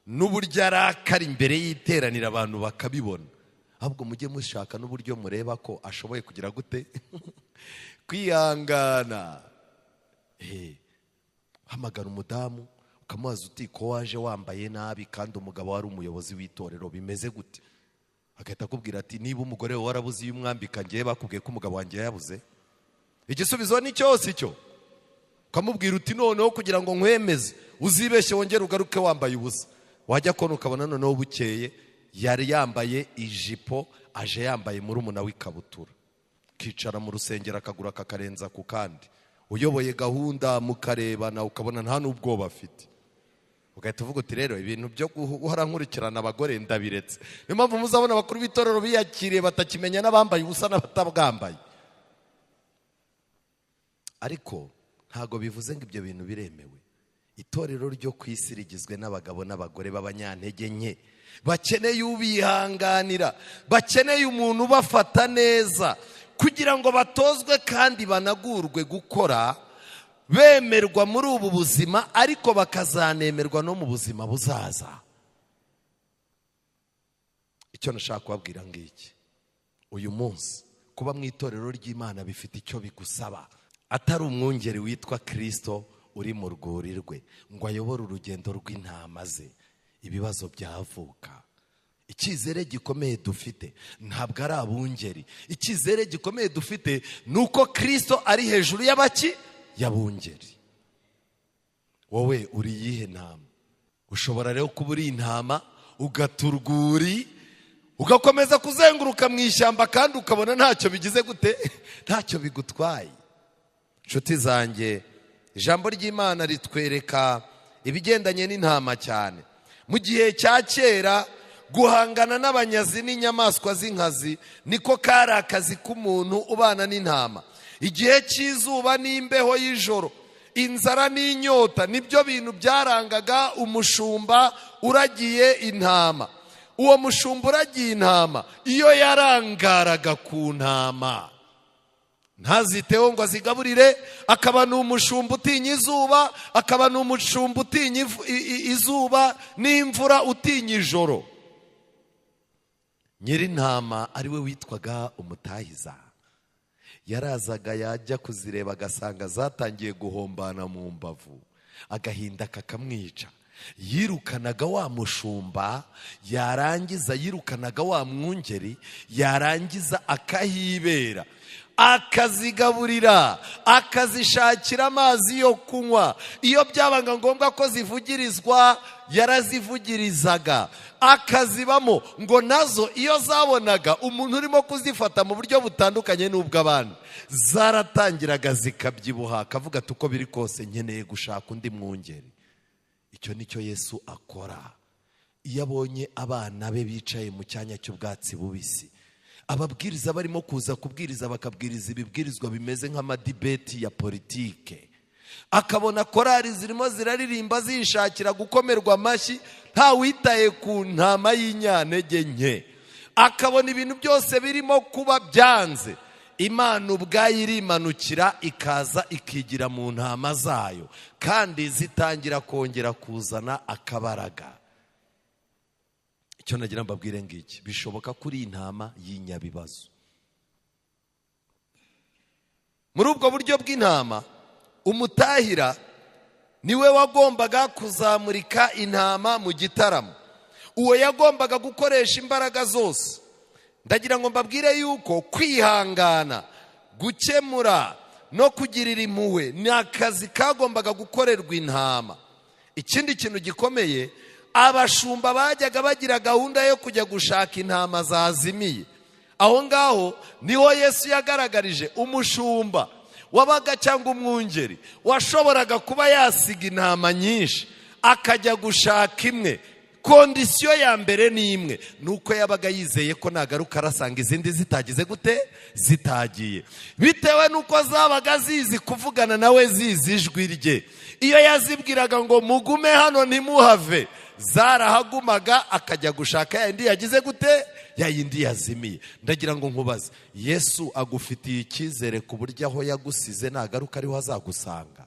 n'uburyo arakara imbere y'iteranira abantu bakabibona, ahubwo mujye mushaka n'uburyo mureba ko ashoboye kugira gute? Kwihangana. Hamagara umudamu ukamubaza uti ko waje wambaye nabi kandi umugabo wari umuyobozi w'itorero, bimeze gute? Agahita akubwira ati niba umugore we warabuze iyo umwambika, ngiye bakubwiye ko umugabo wanjye yabuze. Igisubizo ni cyose cyo. Ukamubwira uti noneho kugira ngo nkwemeze uzibeshye wongere ugaruke wambaye ubusa. Wajya kona ukabona noneho bukeye yari yambaye ijipo, aje yambaye murumuna w'ikabutura. Kicara mu rusengero akagura kakarenza ku kandi. Uyoboye gahunda mukarebana ukabona nta n'ubwoba afite. ugahita uvuga uti rero ibintu byo guhora nkurikirana abagore ndabiretse. Niyo mpamvu muzabona abakuru b'itorero biyakiriye batakimenya n'abambaye ubusa n'abatabwambaye. Ariko ntago bivuze ngo ibyo bintu biremewe. Itorero ryo ku isi rigizwe n'abagabo n'abagore b'abanyantege nke, bakeneye ubihanganira, bakeneye umuntu ubafata neza kugira ngo batozwe kandi banagurwe gukora bemerwa muri ubu buzima, ariko bakazanemerwa no mu buzima buzaza. Icyo nashaka kubabwira ngiki, uyu munsi kuba mu itorero ry'Imana bifite icyo bigusaba. Atari umwungeri witwa Kristo uri mu rwuri rwe ngo ayobore urugendo rw'intama ze, ibibazo byavuka. Icyizere gikomeye dufite ntabwo ari abungeri. Icyizere gikomeye dufite nuko Kristo ari hejuru y'abaki y'abungeri. Wowe uri yihe ntama? Ushobora rero kuba uri intama ugaturguri ugakomeza kuzenguruka mu ishyamba kandi ukabona ntacyo bigize gute, ntacyo bigutwaye. Nshuti zanjye, ijambo ry'Imana ritwereka ibigendanye n'intama cyane. Mu gihe cya kera guhangana n'abanyazi n'inyamaswa z'inkazi niko kari akazi k'umuntu ubana n'intama. Igihe cy'izuba n'imbeho y'ijoro, inzara n'inyota nibyo bintu byarangaga umushumba uragiye intama. Uwo mushumba uragiye intama iyo yarangaraga ku ntama ntaziteho ngo azigaburire, akaba ni umushumba utinya izuba, akaba ni umushumba utinya izuba n'imvura, utinya ijoro. Nyir'intama ari we witwaga umutahiza. Yarazaga yajya kuzireba agasanga zatangiye guhombana mu mbavu, agahinda kakamwica. Yirukanaga wa mushumba, yarangiza yirukanaga wa mwungeri, yarangiza akahibera, akazigaburira, akazishakira amazi yo kunywa. Iyo byabaga ngombwa ko zivugirizwa yarazivugirizaga, akazibamo ngo nazo iyo zabonaga umuntu urimo kuzifata mu buryo butandukanye n'ubw'abandi, zaratangiraga zikabyibuha, akavuga ati uko biri kose nkeneye gushaka undi mwungeri. Icyo nicyo Yesu akora. Iyo abonye abana be bicaye mu cyanya cy'ubwatsi bubisi, ababwiriza barimo kuza kubwiriza bakabwiriza ibibwirizwa bimeze nk'amadibeti ya politike, akabona korari zirimo ziraririmba zishakira gukomerwa amashyi, nta witaye ku ntama y'inyantege nke, akabona ibintu byose birimo kuba byanze, Imana ubwayo irimanukira ikaza ikigira mu ntama zayo, kandi zitangira kongera kuzana akabaraga. Icyo nagira mbabwire ngiki, bishoboka kuri intama y'inyabibazo. Muri ubwo buryo bw'intama, umutahira niwe wagombaga kuzamurika intama mu gitaramo. Uwo yagombaga gukoresha imbaraga zose. Ndagira ngo mbabwire yuko kwihangana, gukemura no kugirira impuhwe ni akazi kagombaga gukorerwa intama. Ikindi kintu gikomeye, abashumba bajyaga bagira gahunda yo kujya gushaka intama zazimiye. Aho ngaho niho Yesu yagaragarije umushumba wabaga cyangwa umwungeri washoboraga kuba yasiga intama nyinshi akajya gushaka imwe. Kondisiyo ya mbere ni imwe, nuko yabaga yizeye ko nagaruka arasanga izindi zitagize gute, zitagiye, bitewe nuko zabaga zizi kuvugana nawe, zizi ijwi rye. Iyo yazibwiraga ngo mugume hano ntimuhave, zarahagumaga, akajya gushaka yindi yagize gute, yayindi yazimiye. Ndagira ngo nkubaze, Yesu agufitiye icyizere ku buryo aho yagusize nagaruka ariho azagusanga?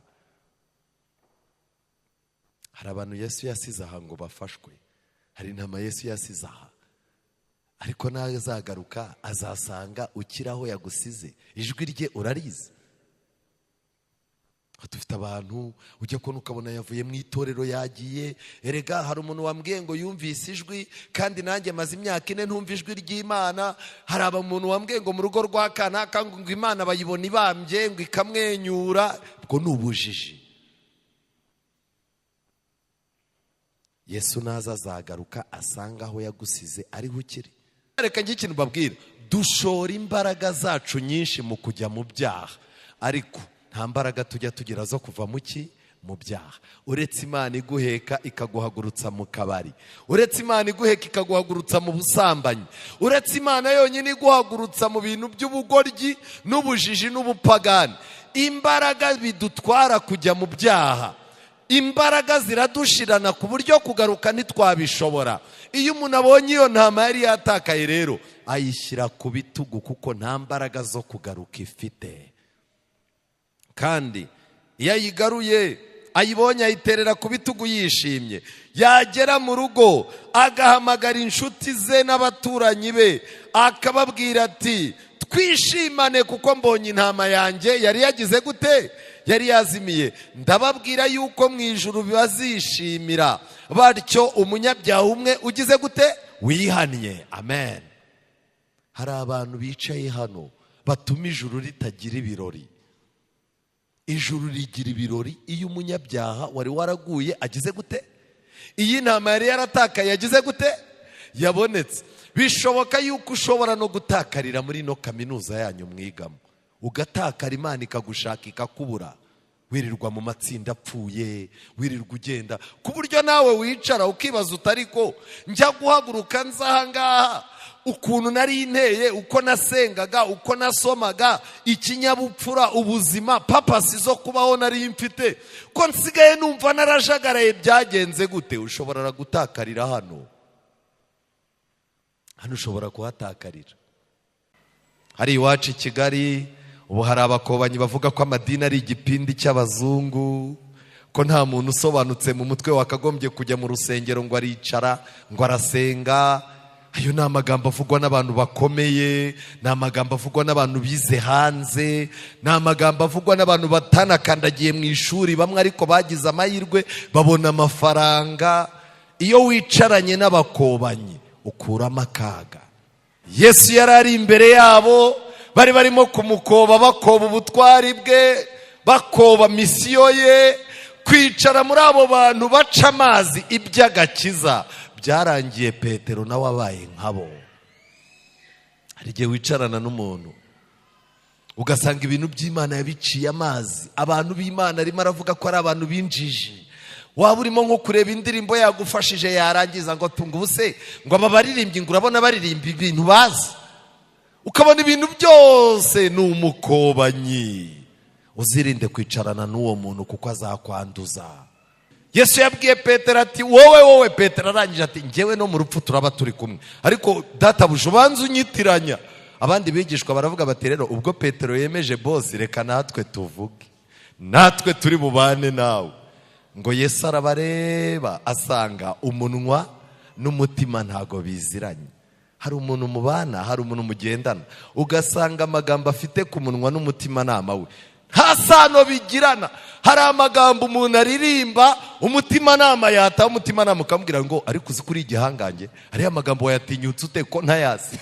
Hari abantu Yesu yasize aha ngo bafashwe, hari intama Yesu yasize aha, ariko nawe azagaruka azasanga ukiraho yagusize, ijwi rye urarizi. Dufite abantu ujya kubona ukabona yavuye mu itorero yagiye. Erega hari umuntu wambwiye ngo yumvise ijwi, kandi nanjye maze imyaka 4 ntumva ijwi ry'Imana. Hari umuntu wambwiye ngo mu rugo rwa kanaka ngo Imana bayibona ibambye ngo ikamwenyura. Ubwo ni ubujiji. Yesu naza azagaruka asanga aho yagusize ariho ukiri. Reka njye ikintu babwira, dushora imbaraga zacu nyinshi mu kujya mu byaha, ariko nta mbaraga tujya tugira zo kuva mu byaha. Uretse Imana iguheka ikaguhagurutsa mu kabari, uretse Imana iguheka ikaguhagurutsa mu busambanyi, uretse Imana yonyine iguhagurutsa mu bintu by'ubugoryi n'ubujiji n'ubupagani. Imbaraga bidutwara kujya mu byaha, imbaraga ziradushirana ku buryo kugaruka ntitwabishobora. Iyo umuntu abonye iyo ntama yari yatakaye rero ayishyira ku bitugu, kuko nta mbaraga zo kugaruka ifite. Kandi iyo ayigaruye, ayibonye ayiterera ku bitugu yishimye. Yagera mu rugo agahamagara inshuti ze n'abaturanyi be akababwira ati twishimane kuko mbonye intama yanjye yari yagize gute, yari yazimiye. Ndababwira yuko mu ijuru bazishimira batyo umunyabyaha umwe ugize gute, wihannye. Amen. Hari abantu bicaye hano batuma ijuru ritagira ibirori. Ijuru rigira ibirori iyo umunyabyaha wari waraguye agize gute, iyi ntama yari yaratakaye yagize gute, yabonetse. Bishoboka yuko ushobora no gutakarira muri no kaminuza yanyu mwigamo, ugatakara Imana ikagushaka ikakubura. Wirirwa mu matsinda apfuye, wirirwa ugenda ku buryo nawe wicara ukibaza utariko njya guhaguruka nzahangaha ukuntu nari inteye, uko nasengaga, uko nasomaga, ikinyabupfura, ubuzima, papasi zo kubaho nari mfite, ko nsigaye numva narajagaraye, byagenze gute? Ushobora gutakarira hano ushobora kuhatakarira. Hari iwacu i Kigali ubu hari abakobanyi bavuga ko amadini ari igipindi cy'abazungu, ko nta muntu usobanutse mu mutwe wakagombye kujya mu rusengero ngo aricara ngo arasenga. Ayo ni amagambo avugwa n'abantu bakomeye, ni amagambo avugwa n'abantu bize hanze, ni amagambo avugwa n'abantu batanakandagiye mu ishuri, bamwe ariko bagize amahirwe babona amafaranga. Iyo wicaranye n'abakobanyi ukuramo akaga. Yesu yari ari imbere yabo, bari barimo kumukoba, bakoba ubutwari bwe, bakoba misiyo ye. Kwicara muri abo bantu baca amazi iby'agakiza byarangiye Petero nawe abaye nkabo. Hari igihe wicarana n'umuntu ugasanga ibintu by'Imana yabiciye amazi, abantu b'Imana arimo aravuga ko ari abantu b'injiji. Waba urimo nko kureba indirimbo yagufashije yarangiza ngo tunga ubuse ngo aba baririmbyi ngo urabona baririmba ibintu bazi, ukabona ibintu byose ni umukobanyi. Uzirinde kwicarana n'uwo muntu kuko azakwanduza. Yesu yabwiye Petero ati wowe Petero arangije ati njyewe no mu rupfu turaba turi kumwe, ariko databuja ubanza unyitiranya. Abandi bigishwa baravuga bati rero ubwo Petero yemeje bosi, reka natwe tuvuge, natwe turi bubane nawe. Ngo Yesu arabareba asanga umunwa n'umutima ntago biziranye. Hari umuntu mubana, hari umuntu mugendana, ugasanga amagambo afite ku munwa n'umutima nama we nta sano bigirana. Hari amagambo umuntu aririmba, umutima nama yataho, umutima nama ukamubwira ngo ariko uzi kuri igihangange, hariya amagambo wayatinyutse ute ko ntayazi?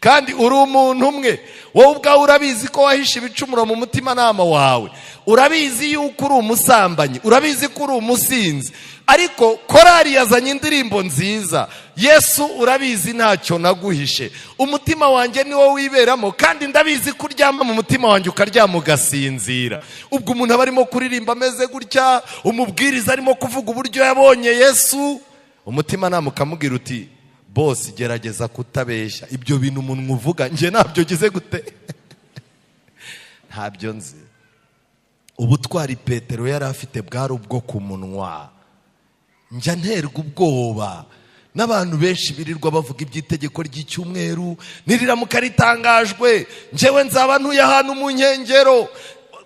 Kandi uri umuntu umwe, wowe ubwawe urabizi ko wahishe ibicumuro mu mutima nama wawe, urabizi yuko uri umusambanyi, urabizi ko uri umusinzi, ariko korari yazanye indirimbo nziza. Yesu urabizi ntacyo naguhishe, umutima wanjye ni wowe wiberamo, kandi ndabizi ko uryama mu mutima wanjye ukaryama ugasinzira. Ubwo umuntu aba arimo kuririmba ameze gutya, umubwiriza arimo kuvuga uburyo yabonye Yesu, umutima nama ukamubwira uti bosi gerageza kutabeshya, ibyo bintu umuntu uvuga njye ntabyo gize gute? Ntabyo nzi. Ubutwari Petero yari afite bwari ubwo ku munwa. Njya nterwa ubwoba n'abantu benshi birirwa bavuga iby'itegeko ry'icyumweru, niriramuka ritangajwe njyewe nzaba ntuye ahantu mu nkengero,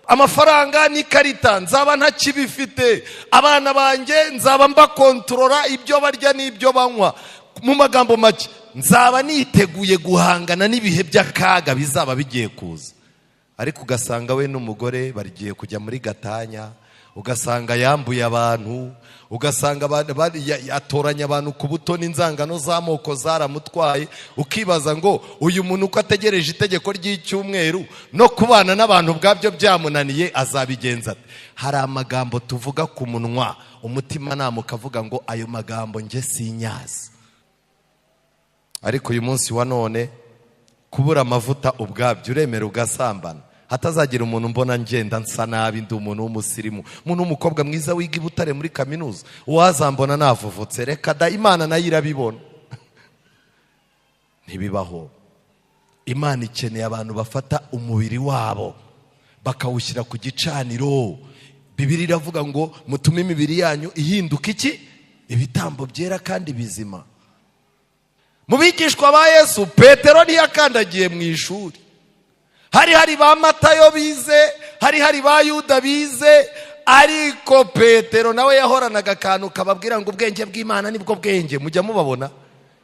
amafaranga n'ikarita nzaba ntakibifite, abana banjye nzaba mbakontorora ibyo barya n'ibyo banywa. Mu magambo make nzaba niteguye guhangana n'ibihe by'akaga bizaba bigiye kuza. Ariko ugasanga we n'umugore barigiye kujya muri gatanya, ugasanga yambuye abantu, ugasanga atoranya abantu ku buto n'inzangano z'amoko zaramutwaye. Ukibaza ngo uyu muntu uko ategereje itegeko ry'icyumweru no kubana n'abantu bwabyo byamunaniye azabigenza ate? Hari amagambo tuvuga ku munwa, umutima nama ukavuga ngo ayo magambo njye sinyazi. Ariko uyu munsi wa none kubura amavuta ubwabyo uremera ugasambana. hatazagira umuntu mbona ngenda nsa nabi ndi umuntu w'umusirimu, umuntu w'umukobwa mwiza wiga i Butare muri kaminuza, uwazambona navuvutse. Reka da, Imana nayo irabibona. Ntibibaho. Imana ikeneye abantu bafata umubiri wabo bakawushyira ku gicaniro. Bibiliya iravuga ngo mutume imibiri yanyu ihinduka iki? Ibitambo byera kandi bizima. Mu bigishwa ba Yesu, Petero ntiyakandagiye mu ishuri. Hari ba Matayo bize, hari ba Yuda bize, ariko Petero nawe yahoranaga akantu kababwira ngo ubwenge bw'Imana nibwo bwenge. Mujya mubabona?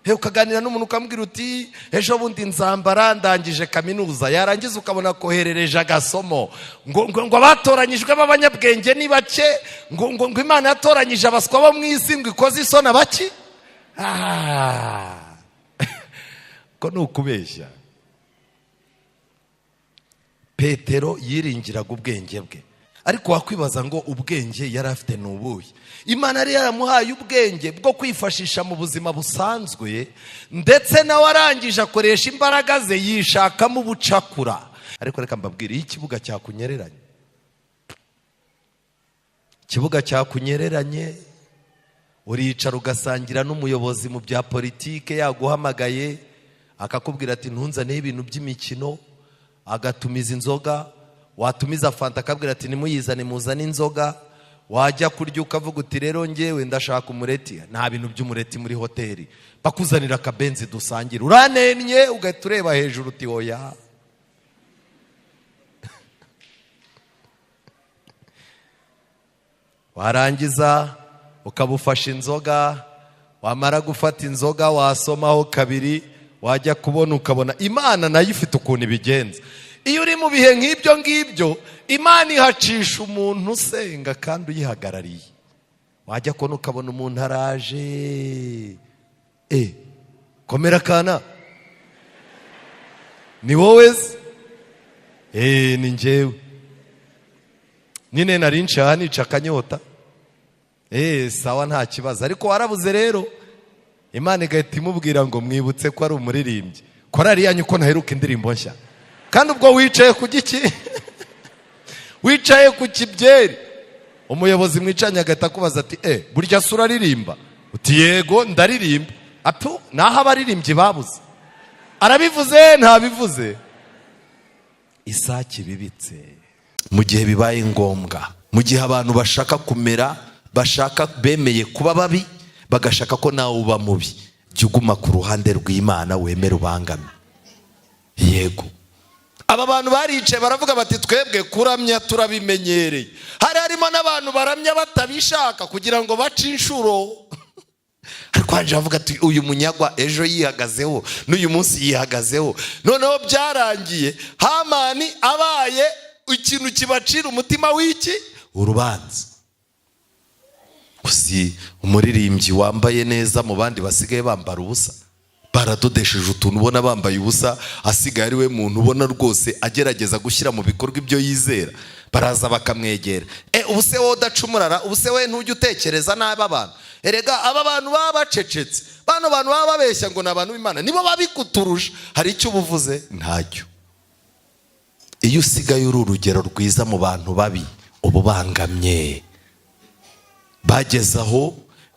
Ukaganira n'umuntu ukamubwira uti ejo bundi nzambara ndangije kaminuza, yarangiza ukabona koherereje agasomo ngo abatoranyijwe b'abanyabwenge ni bake, ngo Imana yatoranyije abaswa bo mu isi ngo ikoze isoni baki. Ko ni ukubeshya. Petero yiringiraga ubwenge bwe, ariko wakwibaza ngo ubwenge yari afite ni ubuhe? Imana yari yaramuhaye ubwenge bwo kwifashisha mu buzima busanzwe, ndetse nawe arangije akoresha imbaraga ze yishakamo ubucakura. Ariko reka mbabwire, iyo ikibuga cyakunyereranye, ikibuga cyakunyereranye, uricara ugasangira n'umuyobozi mu bya politike, yaguhamagaye akakubwira ati ntunzaneho ibintu by'imikino, agatumiza inzoga, watumiza fanta akabwira ati nimuyizane muzane inzoga, wajya kurya ukavuga uti rero ngewe ndashaka umureti, nta bintu by'umureti muri hoteli, bakuzanira akabenzi dusangira, uranenye ugahita ureba hejuru uti oya. Warangiza ukabufasha inzoga, wamara gufata inzoga wasomaho kabiri, wajya kubona ukabona Imana nayo ifite ukuntu ibigenza. Iyo uri mu bihe nk'ibyo ngibyo, Imana ihacisha umuntu usenga kandi uyihagarariye. Wajya kubona ukabona umuntu araje, komera kana, ni wowe se? Ni njyewe. Nyine nari nshaha nica akanyota. Sawa nta kibazo. Ariko warabuze rero, Imana igahita imubwira ngo mwibutse ko ari umuririmbyi, korari yanyu ko ntaheruka indirimbo nshya. Kandi ubwo wicaye ku giki? Wicaye ku kibyeri. Umuyobozi mwicanye agahita akubaza ati burya se uraririmba? Uti yego ndaririmba. Apo naho abaririmbyi babuze. Arabivuze ntabivuze. Isaki bibitse mu gihe bibaye ngombwa, mu gihe abantu bashaka kumera, bashaka bemeye kuba babi, bagashaka ko nawe uba mubi, jya uguma ku ruhande rw'Imana, wemere ubangame. Yego, aba bantu baricaye baravuga bati twebwe kuramya turabimenyereye. Harimo n'abantu baramya batabishaka kugira ngo bace inshuro. Ariko haje avuga ati uyu munyagwa ejo yihagazeho, n'uyu munsi yihagazeho, noneho byarangiye Hamani abaye ikintu kibacira umutima w'iki? Urubanza. Uzi umuririmbyi wambaye neza mu bandi basigaye bambara ubusa, baradodesheje utuntu ubona bambaye ubusa, asigaye ari we muntu ubona rwose agerageza gushyira mu bikorwa ibyo yizera. Baraza bakamwegera, ubuse wowe udacumurara, ubuse we ntujya utekereza nabi abantu. Erega aba bantu baba bacecetse, bano bantu baba babeshya ngo ni abantu b'Imana, nibo babikuturusha. Hari icyo ubuvuze? Ntacyo. Iyo usigaye uri urugero rwiza mu bantu babi, ububangamye. Bageze aho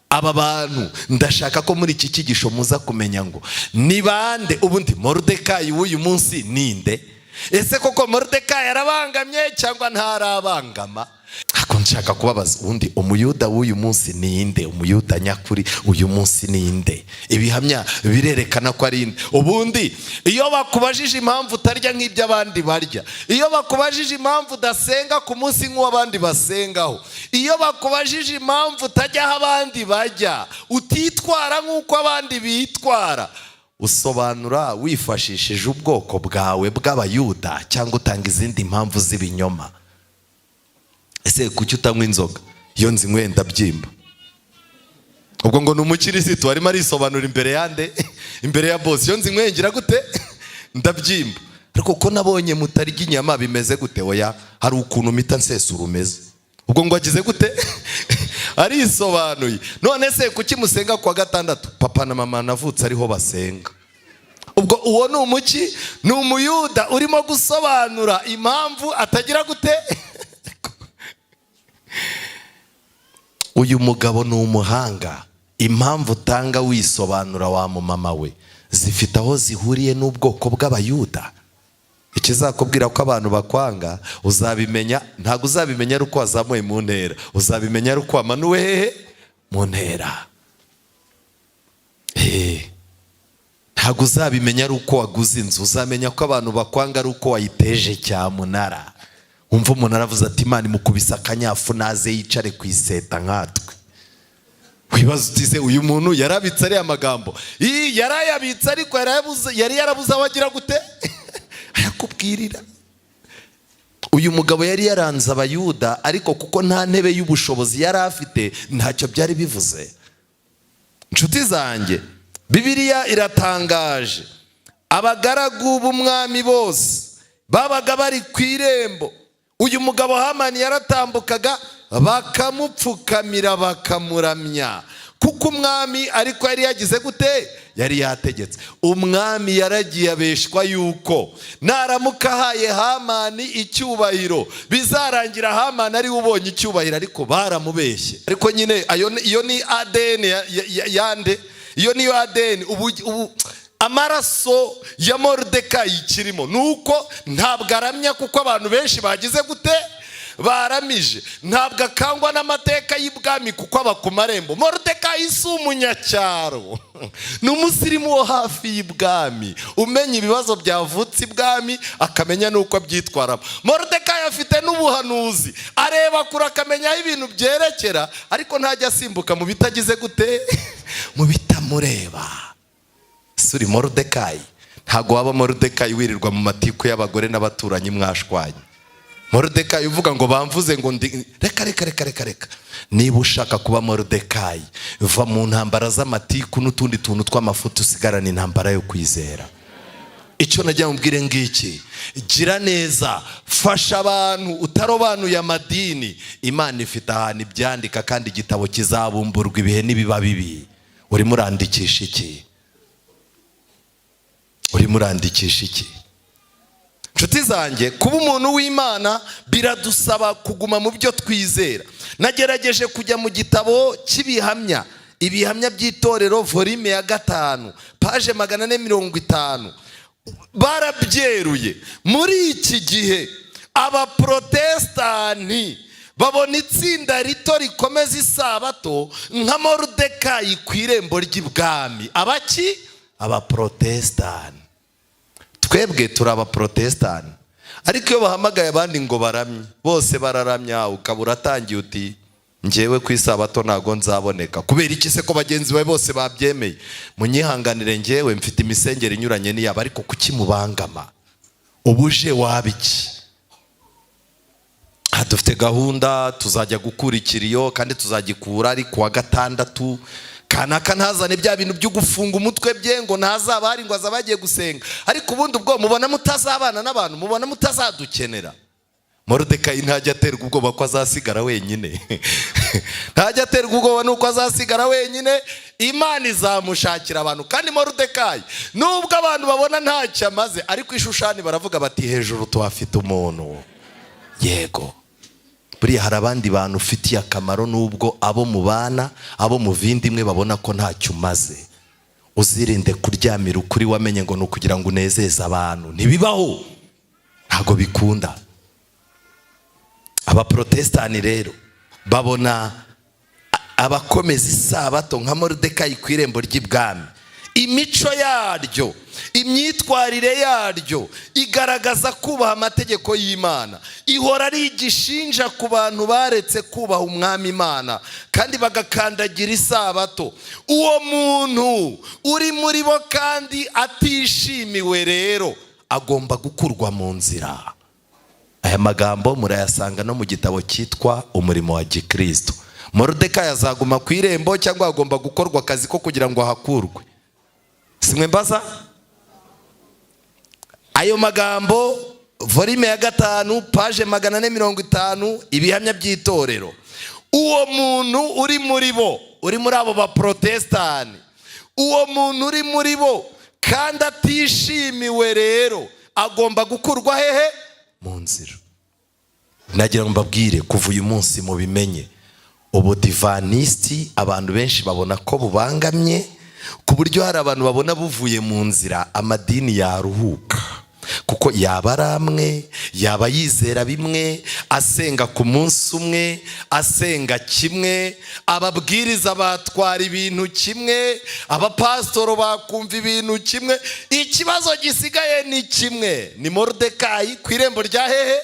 aba bantu, ndashaka ko muri iki cyigisho muza kumenya ngo ni bande. Ubundi Moridekayi w'uyu munsi ninde? Ese koko Moridekayi arabangamye cyangwa ntarabangama? Ako nshaka kubabaza, ubundi umuyuda w'uyu munsi ninde? Umuyuda nyakuri uyu munsi ninde? Ibihamya birerekana ko ari inde. Ubundi iyo bakubajije impamvu utarya nk'ibyo abandi barya, iyo bakubajije impamvu udasenga ku munsi nk'uw'abandi basengaho, iyo bakubajije impamvu utajya aho abandi bajya, utitwara nk'uko abandi bitwara, usobanura wifashishije ubwoko bwawe bw'abayuda cyangwa utanga izindi mpamvu z'ibinyoma. Ese kuki utanywa inzoga? Iyo nzinywe ndabyimba. Ubwo ngo ni umukirisitu arimo arisobanura imbere yande? Imbere ya boss. Iyo nzinywe ngira gute? Ndabyimba. Ariko ko nabonye mutarya inyama bimeze gute? Oya, hari ukuntu mpita nsesura umeze. Ubwo ngo agize gute? Arisobanuye. None se kuki musenga kwa gatandatu? Papa na mama navutse ariho basenga. ubwo uwo ni umuki, ni umuyuda urimo gusobanura impamvu atagira gute. Uyu mugabo ni umuhanga. Impamvu utanga wisobanura wa mumama we zifite aho zihuriye n'ubwoko bw'abayuda. Ikizakubwira ko abantu bakwanga uzabimenya, ntabwo uzabimenya ari uko wazamuye mu ntera, uzabimenya ari uko wamanuwe hehe mu ntera. Ntabwo uzabimenya ari uko waguze inzu, uzamenya ko abantu bakwanga ari uko wayiteje cyamunara. Umva umuntu aravuze ati Imana imukubise akanyafu naze yicare ku iseta nkatwe. Wibaza utize uyu muntu yarabitse ari amagambo, yarayabitse ariko yari yarabuze aho agira gute ayakubwirira. Uyu mugabo yari yaranze abayuda, ariko kuko nta ntebe y'ubushobozi yari afite ntacyo byari bivuze. Nshuti zanjye, Bibiliya iratangaje. Abagaragu b'umwami bose babaga bari ku irembo. Uyu mugabo Hamani yaratambukaga bakamupfukamira bakamuramya, kuko umwami ariko yari yagize gute, yari yategetse. Umwami yaragiye abeshwa yuko naramuka ahaye Hamani icyubahiro bizarangira Hamani ari ubonye icyubahiro, ariko baramubeshye. Ariko nyine iyo ni ADN yande, iyo niyo ADN ubu amaraso ya Moridekayi kirimo. Nuko ntabwo aramya kuko abantu benshi bagize gute, baramije. Ntabwo akangwa n'amateka y'ibwami kuko aba ku marembo. Moridekayi si umunyacyaro, ni umusirimu wo hafi y'ibwami, umenya ibibazo byavutse ibwami akamenya nuko abyitwaramo. Moridekayi afite n'ubuhanuzi, areba kure akamenya aho ibintu byerekera, ariko ntajya asimbuka mu bitagize gute, mu bitamureba. Suri Moridekayi, ntago waba Moridekayi wirirwa mu matiku y'abagore n'abaturanyi mwashwanye. Moridekayi uvuga ngo bamvuze ngo reka. Niba ushaka kuba Moridekayi, va mu ntambara z'amatiku n'utundi tuntu tw'amafuti, usigarana intambara yo kwizera. Icyo najya mubwire ngiki, gira neza, fasha abantu, utarobanuye amadini. Imana ifite ahantu ibyandika, kandi igitabo kizabumburwa ibihe nibiba bibi. Urimo urandikisha iki? Urimo urandikisha iki? Nshuti zanjye, kuba umuntu w'Imana biradusaba kuguma mu byo twizera. Nagerageje kujya mu gitabo cy'ibihamya, ibihamya by'itorero volume ya 5, page 450. Barabyeruye. Muri iki gihe abaprotestani babona itsinda rito rikomeza isabato nka Moridekayi ku irembo ry'ibwami. Abaki? Abaprotestani. Twebwe turi abaprotestani, ariko iyo bahamagaye abandi ngo baramye, bose bararamya, ukaba uratangiye uti njyewe ku isabato ntago nzaboneka. Kubera iki se ko bagenzi bawe bose babyemeye? Munyihanganire, njyewe mfite imisengero inyuranye n'iyabo, ariko kuki mubangama? Ubuje wabiki? Dufite gahunda, tuzajya gukurikira iyo, kandi tuzagikura ari kuwa 6. Kanaka ntazane bya bintu byo gufunga umutwe bye ngo ntazaba hari ngo azabagiye gusenga. Ariko ubundi ubwo mubona mutazabana n'abantu, mubona mutazadukenera. Moridekayi ntajya aterwa ubwoba ko azasigara wenyine. Ntajya aterwa ubwoba nuko azasigara wenyine, Imana izamushakira abantu. Kandi Moridekayi nubwo abantu babona ntacyo amaze, ariko ishushani baravuga bati hejuru tuhafite umuntu. Yego, buriya hari abandi bantu ufitiye akamaro, nubwo abo mubana, abo muvindi imwe babona ko ntacyo umaze. Uzirinde kuryamira ukuri wamenye ngo nukugira ngo unezeze abantu. Ntibibaho, ntago bikunda. Abaprotestani rero babona abakomeza isabato nka Moridekayi ku irembo ry'ibwami. Imico yaryo, imyitwarire yaryo igaragaza kubaha amategeko y'Imana. Ihora ari igishinja ku bantu baretse kubaha umwami Imana kandi bagakandagira isabato. Uwo muntu uri muri bo kandi atishimiwe rero agomba gukurwa mu nzira. Aya magambo murayasanga no mu gitabo cyitwa Umurimo wa Gikristo. Moridekayi azaguma ku irembo cyangwa agomba gukorwa akazi ko kugira ngo ahakurwe? Simwe mbaza? Ayo magambo volume ya 5 page 450, ibihamya by'itorero. Uwo muntu uri muri bo, uri muri abo baprotestani, uwo muntu uri muri bo kandi atishimiwe rero agomba gukurwa hehe? Mu nzira. Nagira ngo mbabwire kuva uyu munsi mubimenye, ubudivanisiti abantu benshi babona ko bubangamye, ku buryo hari abantu babona buvuye mu nzira amadini yaruhuka, kuko yaba ari amwe, yaba yizera bimwe, asenga ku munsi umwe, asenga kimwe, ababwiriza batwara ibintu kimwe, abapasitoro bakumva ibintu kimwe. Ikibazo gisigaye ni kimwe, ni Moridekayi ku irembo rya hehe?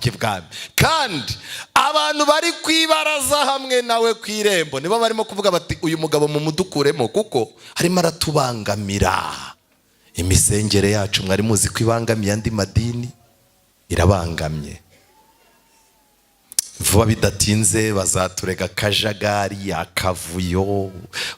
Ry'ibwami. Kandi abantu bari kwibaraza hamwe nawe ku irembo nibo barimo kuvuga bati uyu mugabo mumudukuremo kuko arimo aratubangamira. Imisengere yacu mwari muzi ko ibangamiye andi madini, irabangamye. Vuba bidatinze bazaturega akajagari, akavuyo,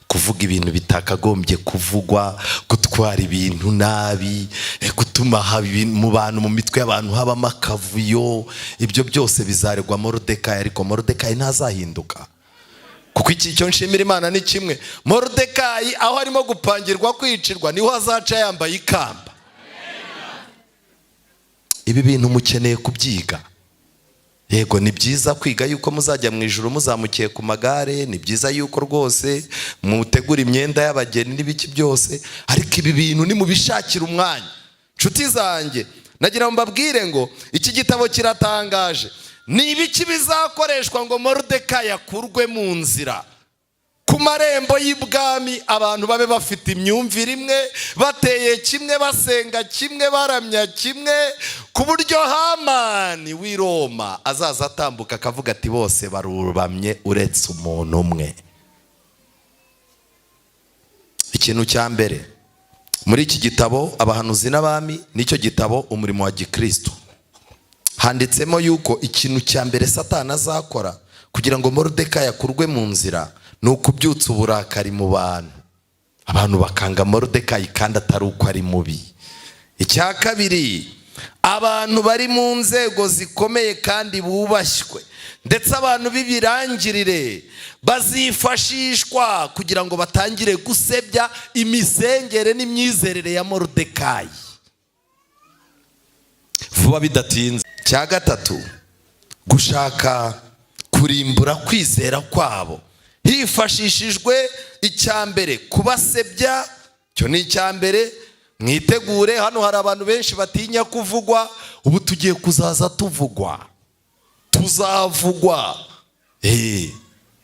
kuvuga ibintu bitakagombye kuvugwa, gutwara ibintu nabi, gutuma mu bantu mu mitwe y'abantu habamo akavuyo. Ibyo byose bizaregwa Moridekayi, ariko Moridekayi ntazahinduka. Kuko iki cyo nshimira Imana ni kimwe, Moridekayi aho arimo gupangirwa kwicirwa niho azaca yambaye ikamba. Ibi bintu mukeneye kubyiga. Yego ni byiza kwiga yuko muzajya mu ijuru muzamukiye ku magare, ni byiza yuko rwose mutegura imyenda y'abageni n'ibiki byose, ariko ibi bintu ni mubishakira umwanya. Nshuti zanjye, nagira ngo mbabwire ngo iki gitabo kiratangaje. Ni ibiki bizakoreshwa ngo Moridekayi akurwe mu nzira? Ku marembo y'ibwami abantu babe bafite imyumvire imwe, bateye kimwe, basenga kimwe, baramya kimwe, ku buryo Hamani w'i Roma azaza atambuka akavuga ati bose barubamye uretse umuntu umwe. Ikintu cya mbere muri iki gitabo Abahanuzi n'Abami, nicyo gitabo umurimo wa Gikristo, handitsemo yuko ikintu cya mbere Satani azakora kugira ngo Moridekayi akurwe mu nzira ni ukubyutsa uburakari mu bantu, abantu bakanga Moridekayi kandi atari uko ari mubi. Icya kabiri, abantu bari mu nzego zikomeye kandi bubashywe ndetse abantu b'ibirangirire bazifashishwa kugira ngo batangire gusebya imisengere n'imyizerere ya Moridekayi vuba bidatinze. Cya gatatu, gushaka kurimbura kwizera kwabo hifashishijwe icya mbere kubasebya. Cyo ni icya mbere, mwitegure. Hano hari abantu benshi batinya kuvugwa, ubu tugiye kuzaza tuvugwa, tuzavugwa,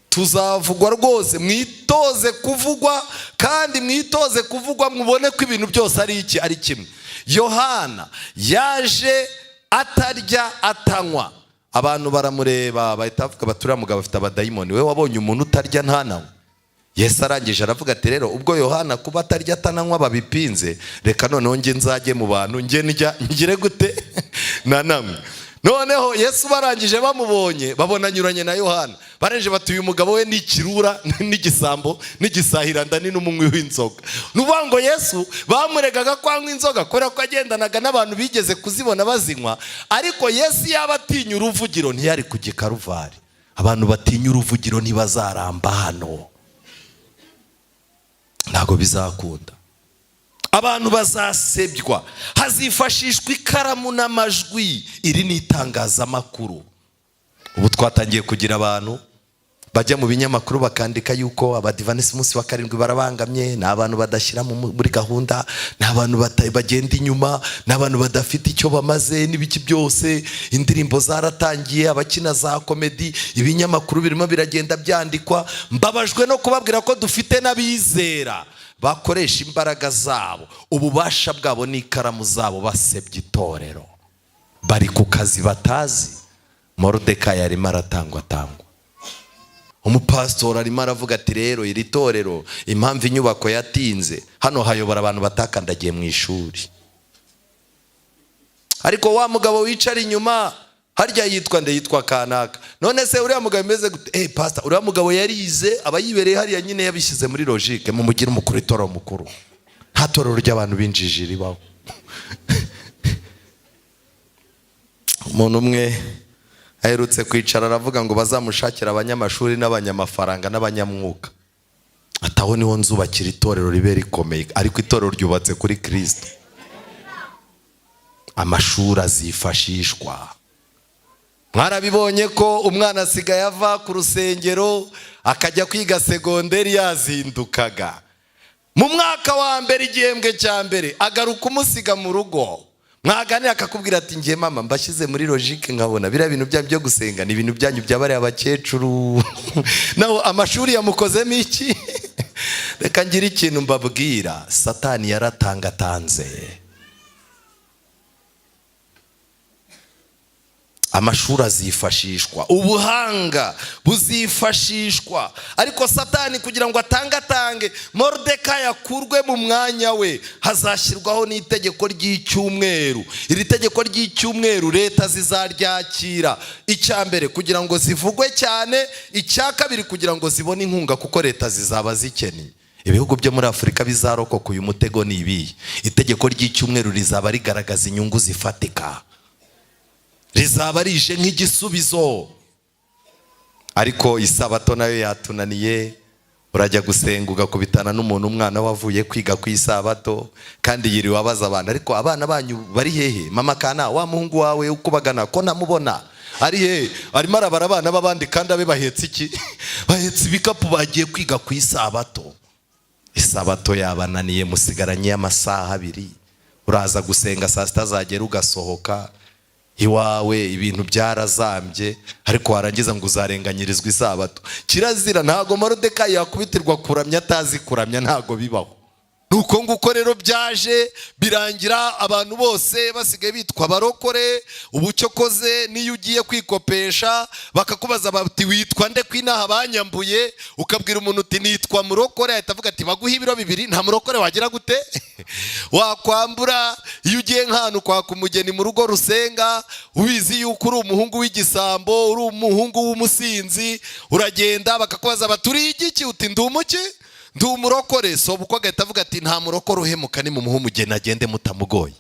tuzavugwa rwose. Mwitoze kuvugwa, kandi mwitoze kuvugwa mubone ko ibintu byose ari kimwe. Yohana yaje atarya atanywa, abantu baramureba bahita bavuga bati uriya mugabo afite abadayimoni, we wabonye umuntu utarya ntananywe? Yesu arangije aravuga ati rero ubwo Yohana kuba atarya atananywa babipinze, reka noneho njye nzajye mu bantu njye ndya ngire gute nanamwe. Noneho Yesu barangije bamubonye babona anyuranye na Yohana, barangije bati uyu mugabo we ni ikirura n'igisambo n'igisahiranda ni n'umunywi w'inzoga. Nuvuga ngo Yesu bamuregaga kwanywa inzoga kubera ko agendanaga n'abantu bigeze kuzibona bazinywa, ariko Yesu yaba atinya uruvugiro ntiyari kujya Karuvari. Abantu batinya uruvugiro ntibazaramba hano, ntago bizakunda. Abantu bazasebywa, hazifashishwa ikaramu n'amajwi. Iri ni itangazamakuru. Ubu twatangiye kugira abantu bajya mu binyamakuru bakandika yuko abadivanisi umunsi wa karindwi barabangamye, ni abantu badashyira muri gahunda, ni abantu bagenda inyuma, ni abantu badafite icyo bamaze n'ibiki byose. Indirimbo zaratangiye, abakina za komedi, ibinyamakuru birimo biragenda byandikwa. Mbabajwe no kubabwira ko dufite n'abizera bakoresha imbaraga zabo, ububasha bwabo n'ikaramu zabo basebya itorero. Bari ku kazi batazi. Moridekayi arimo aratangwa. Umupastori arimo aravuga ati rero iri torero impamvu inyubako yatinze, hano hayobora abantu batakandagiye mu ishuri. Ariko wa mugabo wicara inyuma harya yitwa kanaka. None se uriya mugabo imeze gute? Pastor, uriya mugabo yarize, abayibereye hariya nyine yabishyize muri logique, mu mugira umukuru itorero mukuru. Nta torero ry'abantu binjijiri baho. Umuntu umwe aherutse kwicara aravuga ngo bazamushakira abanyamashuri n'abanyamafaranga n'abanyamwuka. ataho niho nzubakira itorero ribe rikomeye, ariko itorero ryubatse kuri Kristo. Amashuri azifashishwa. Mwarabibonye ko umwana asigaye ava ku rusengero akajya kwiga segonderi yazindukaga. Mu mwaka wa mbere igihembwe cya mbere agaruka umusiga mu rugo, mwaganira akakubwira ati ngiye mama mbashyize muri logique nkabona biriya bintu byanyu byo gusenga ni ibintu byanyu byabariye abakecuru. Naho amashuri yamukozemo iki? Reka ngira ikintu mbabwira, Satani yaratangatanze. Amashuri azifashishwa, ubuhanga buzifashishwa, ariko Satani kugira ngo atangatange Moridekayi akurwe mu mwanya we, hazashyirwaho n'itegeko ry'icyumweru. Iri tegeko ry'icyumweru leta zizaryakira, icya mbere kugira ngo zivugwe cyane, icya kabiri kugira ngo zibone inkunga kuko leta zizaba zikeneye. Ibihugu byo muri Afurika bizarokoka uyu mutego ni ibi: itegeko ry'icyumweru rizaba rigaragaza inyungu zifatika, rizaba rije nk'igisubizo. Ariko isabato nayo yatunaniye, urajya gusenga ugakubitana n'umuntu umwana wavuye kwiga ku isabato kandi yiriwe abaza abana, ariko abana banyu bari hehe? Mama kana wa muhungu wawe ukubagana ko namubona ari he? Arimo arabara abana b'abandi kandi abe bahetse iki? Bahetse ibikapu bagiye kwiga ku isabato. Isabato yabananiye, musigaranye amasaha 2, uraza gusenga saa 6 zagera ugasohoka iwawe, ibintu byarazambye, ariko warangiza ngo uzarenganyirizwa isabato. Kirazira, ntago Moridekayi yakubitirwa kuramya atazi kuramya, ntago bibaho. Nuko nguko rero byaje birangira abantu bose basigaye bitwa barokore. Ubu cyokoze niyo ugiye kwikopesha bakakubaza bati witwa nde kwinaha banyambuye, ukabwira umuntu uti nitwa murokore, ahita avuga ati baguha ibiro 2, nta murokore wagira gute? Wakwambura iyo ugiye nk'ahantu kwa kumugeni mu rugo rusenga, ubizi yuko uri umuhungu w'igisambo, uri umuhungu w'umusinzi, uragenda bakakubaza bati uri igiki? Uti ndi umuki? Ndi umurokore. Soba uko agahita avuga ati nta murokore uhemuka, ni mu muhe umugeni agende mutamugoye.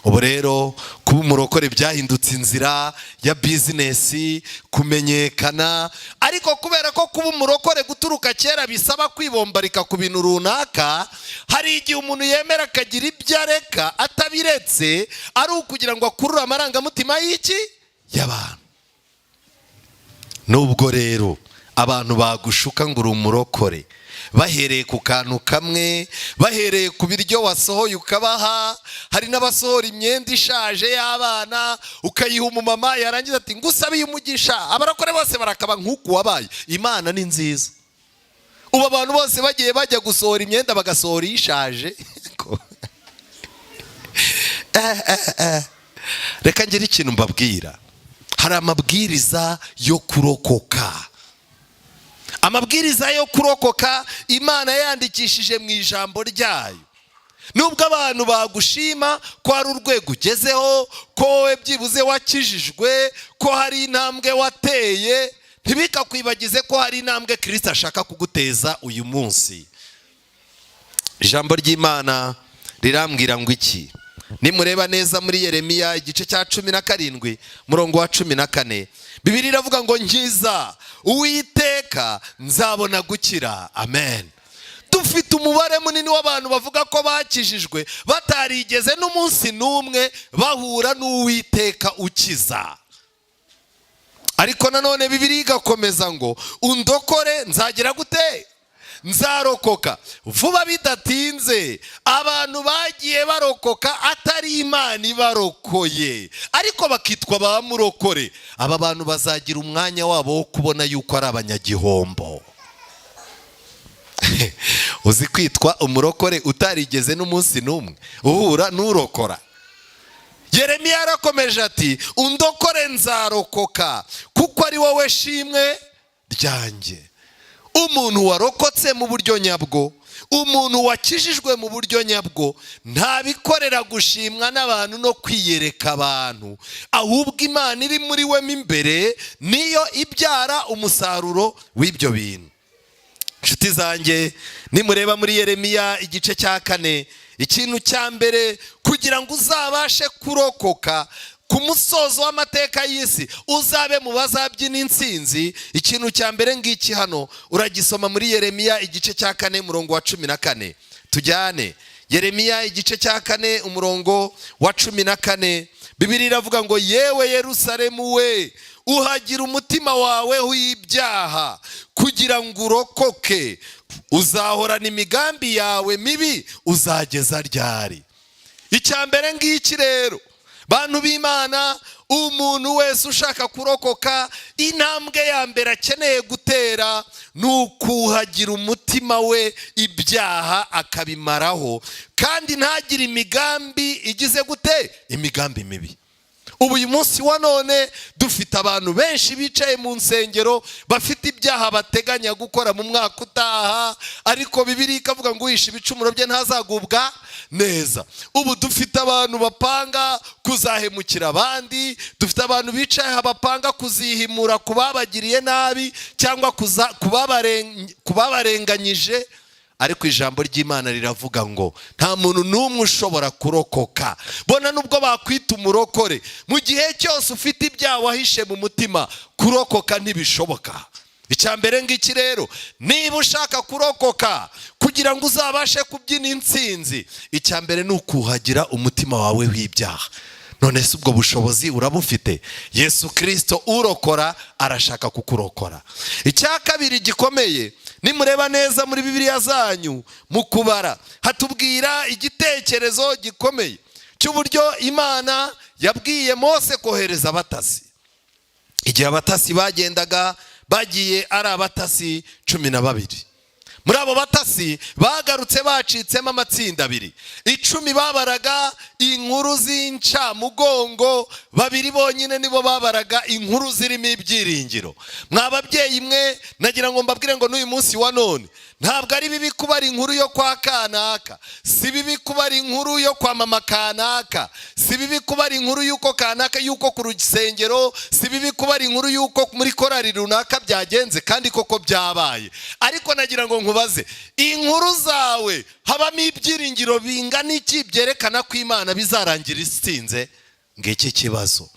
Ubu rero kuba umurokore byahindutse inzira ya bizinesi, kumenyekana. Ariko kubera ko kuba umurokore guturuka kera bisaba kwibombarika ku bintu runaka, hari igihe umuntu yemera akagira ibyo areka atabiretse, ari ukugira ngo akurure amarangamutima y'iki? Y'abantu. Nubwo rero abantu bagushuka ngo uri umurokore, bahereye ku kantu kamwe, bahereye ku biryo wasohoye ukabaha. Hari n'abasohora imyenda ishaje y'abana ukayiha umumama, yarangiza ati ngusabiye umugisha. Abarokore bose barakaba nk'uku wabaye. Imana ni nziza. Ubu abantu bose bagiye bajya gusohora imyenda bagasohora ishaje. Reka ngire ikintu mbabwira. Hari amabwiriza yo kurokoka. Amabwiriza yo kurokoka Imana yandikishije mu ijambo ryayo. Nubwo abantu bagushima ko ari urwego ugezeho, ko wowe byibuze wakijijwe, ko hari intambwe wateye, ntibikakwibagize ko hari intambwe Kristo ashaka kuguteza uyu munsi. Ijambo ry'Imana rirambwira ngo iki? Nimureba neza muri Yeremiya igice cya 17 murongo wa 14, Bibiliya iravuga ngo nkiza Uwiteka nzabona gukira. Amen. Dufite umubare munini w'abantu bavuga ko bakijijwe batarigeze n'umunsi n'umwe bahura n'Uwiteka ukiza. Ariko nanone Bibiliya igakomeza ngo undokore nzagira gute? Nzarokoka. Vuba bidatinze abantu bagiye barokoka atari Imana ibarokoye, ariko bakitwa ba murokore. Aba bantu bazagira umwanya wabo wo kubona yuko ari abanyagihombo. Uzi kwitwa umurokore utarigeze n'umunsi n'umwe uhura n'urokora. Yeremiya arakomeje ati undokore nzarokoka kuko ari wowe shimwe ryanjye. Umuntu warokotse mu buryo nyabwo, umuntu wakijijwe mu buryo nyabwo, ntabikorera gushimwa n'abantu no kwiyereka abantu, ahubwo Imana iri muri we imbere niyo ibyara umusaruro w'ibyo bintu. Nshuti zanjye, nimureba muri Yeremiya igice cya 4, ikintu cya mbere kugira ngo uzabashe kurokoka, ku musozo w'amateka y'isi uzabe mu bazabyina intsinzi, ikintu cya mbere ngiki hano uragisoma muri Yeremiya igice cya 4 umurongo wa 14. Tujyane Yeremiya igice cya 4 umurongo wa 14. Bibiliya iravuga ngo yewe Yerusalemu we, uhagira umutima wawe w'ibyaha kugira ngo urokoke, uzahorana imigambi yawe mibi uzageza ryari? Icyambere ngiki rero bantu b'Imana, umuntu wese ushaka kurokoka, intambwe ya mbere akeneye gutera nukuhagira umutima we ibyaha akabimaraho, kandi ntagire imigambi igize gute, imigambi mibi. Ubu uyu munsi wa none dufite abantu benshi bicaye mu nsengero bafite ibyaha bateganya gukora mu mwaka utaha, ariko Bibiliya ikavuga ngo uhisha ibicumuro bye ntazagubwa neza. Ubu dufite abantu bapanga kuzahemukira abandi, dufite abantu bicaye bapanga kuzihimura kubabagiriye nabi cyangwa kubabarenganyije. Ariko ijambo ry'Imana riravuga ngo nta muntu n'umwe ushobora kurokoka. Bona nubwo bakwita umurokore, mu gihe cyose ufite ibyaha wahishe mu mutima, kurokoka ntibishoboka. Icyambere ngiki rero, niba ushaka kurokoka kugira ngo uzabashe kubyina intsinzi, icyambere ni ukuhagira umutima wawe w'ibyaha. None se ubwo bushobozi urabufite? Yesu Kristo urokora arashaka kukurokora. Icya kabiri gikomeye, nimureba neza muri Bibiliya zanyu mu kubara, hatubwira igitekerezo gikomeye cy'uburyo Imana yabwiye Mose kohereza abatasi. Igihe abatasi bagendaga, bagiye ari abatasi 12. Muri abo batasi bagarutse bacitsemo amatsinda abiri. 10 babaraga inkuru z'incamugongo, 2 bonyine nibo babaraga inkuru zirimo ibyiringiro. Mwababyeyi mwe, nagira ngo mbabwire ngo n'uyu munsi wa none ntabwo ari bibi kubara inkuru yo kwa kanaka, si bibi kubara inkuru yo kwa mama kanaka, si bibi kubara inkuru yuko kanaka yuko ku rusengero, si bibi kubara inkuru yuko muri korari runaka byagenze kandi koko byabaye. Ariko nagira ngo nkubaze, inkuru zawe habamo ibyiringiro bingana iki byerekana ko Imana bizarangira isinze? Ngiki kibazo.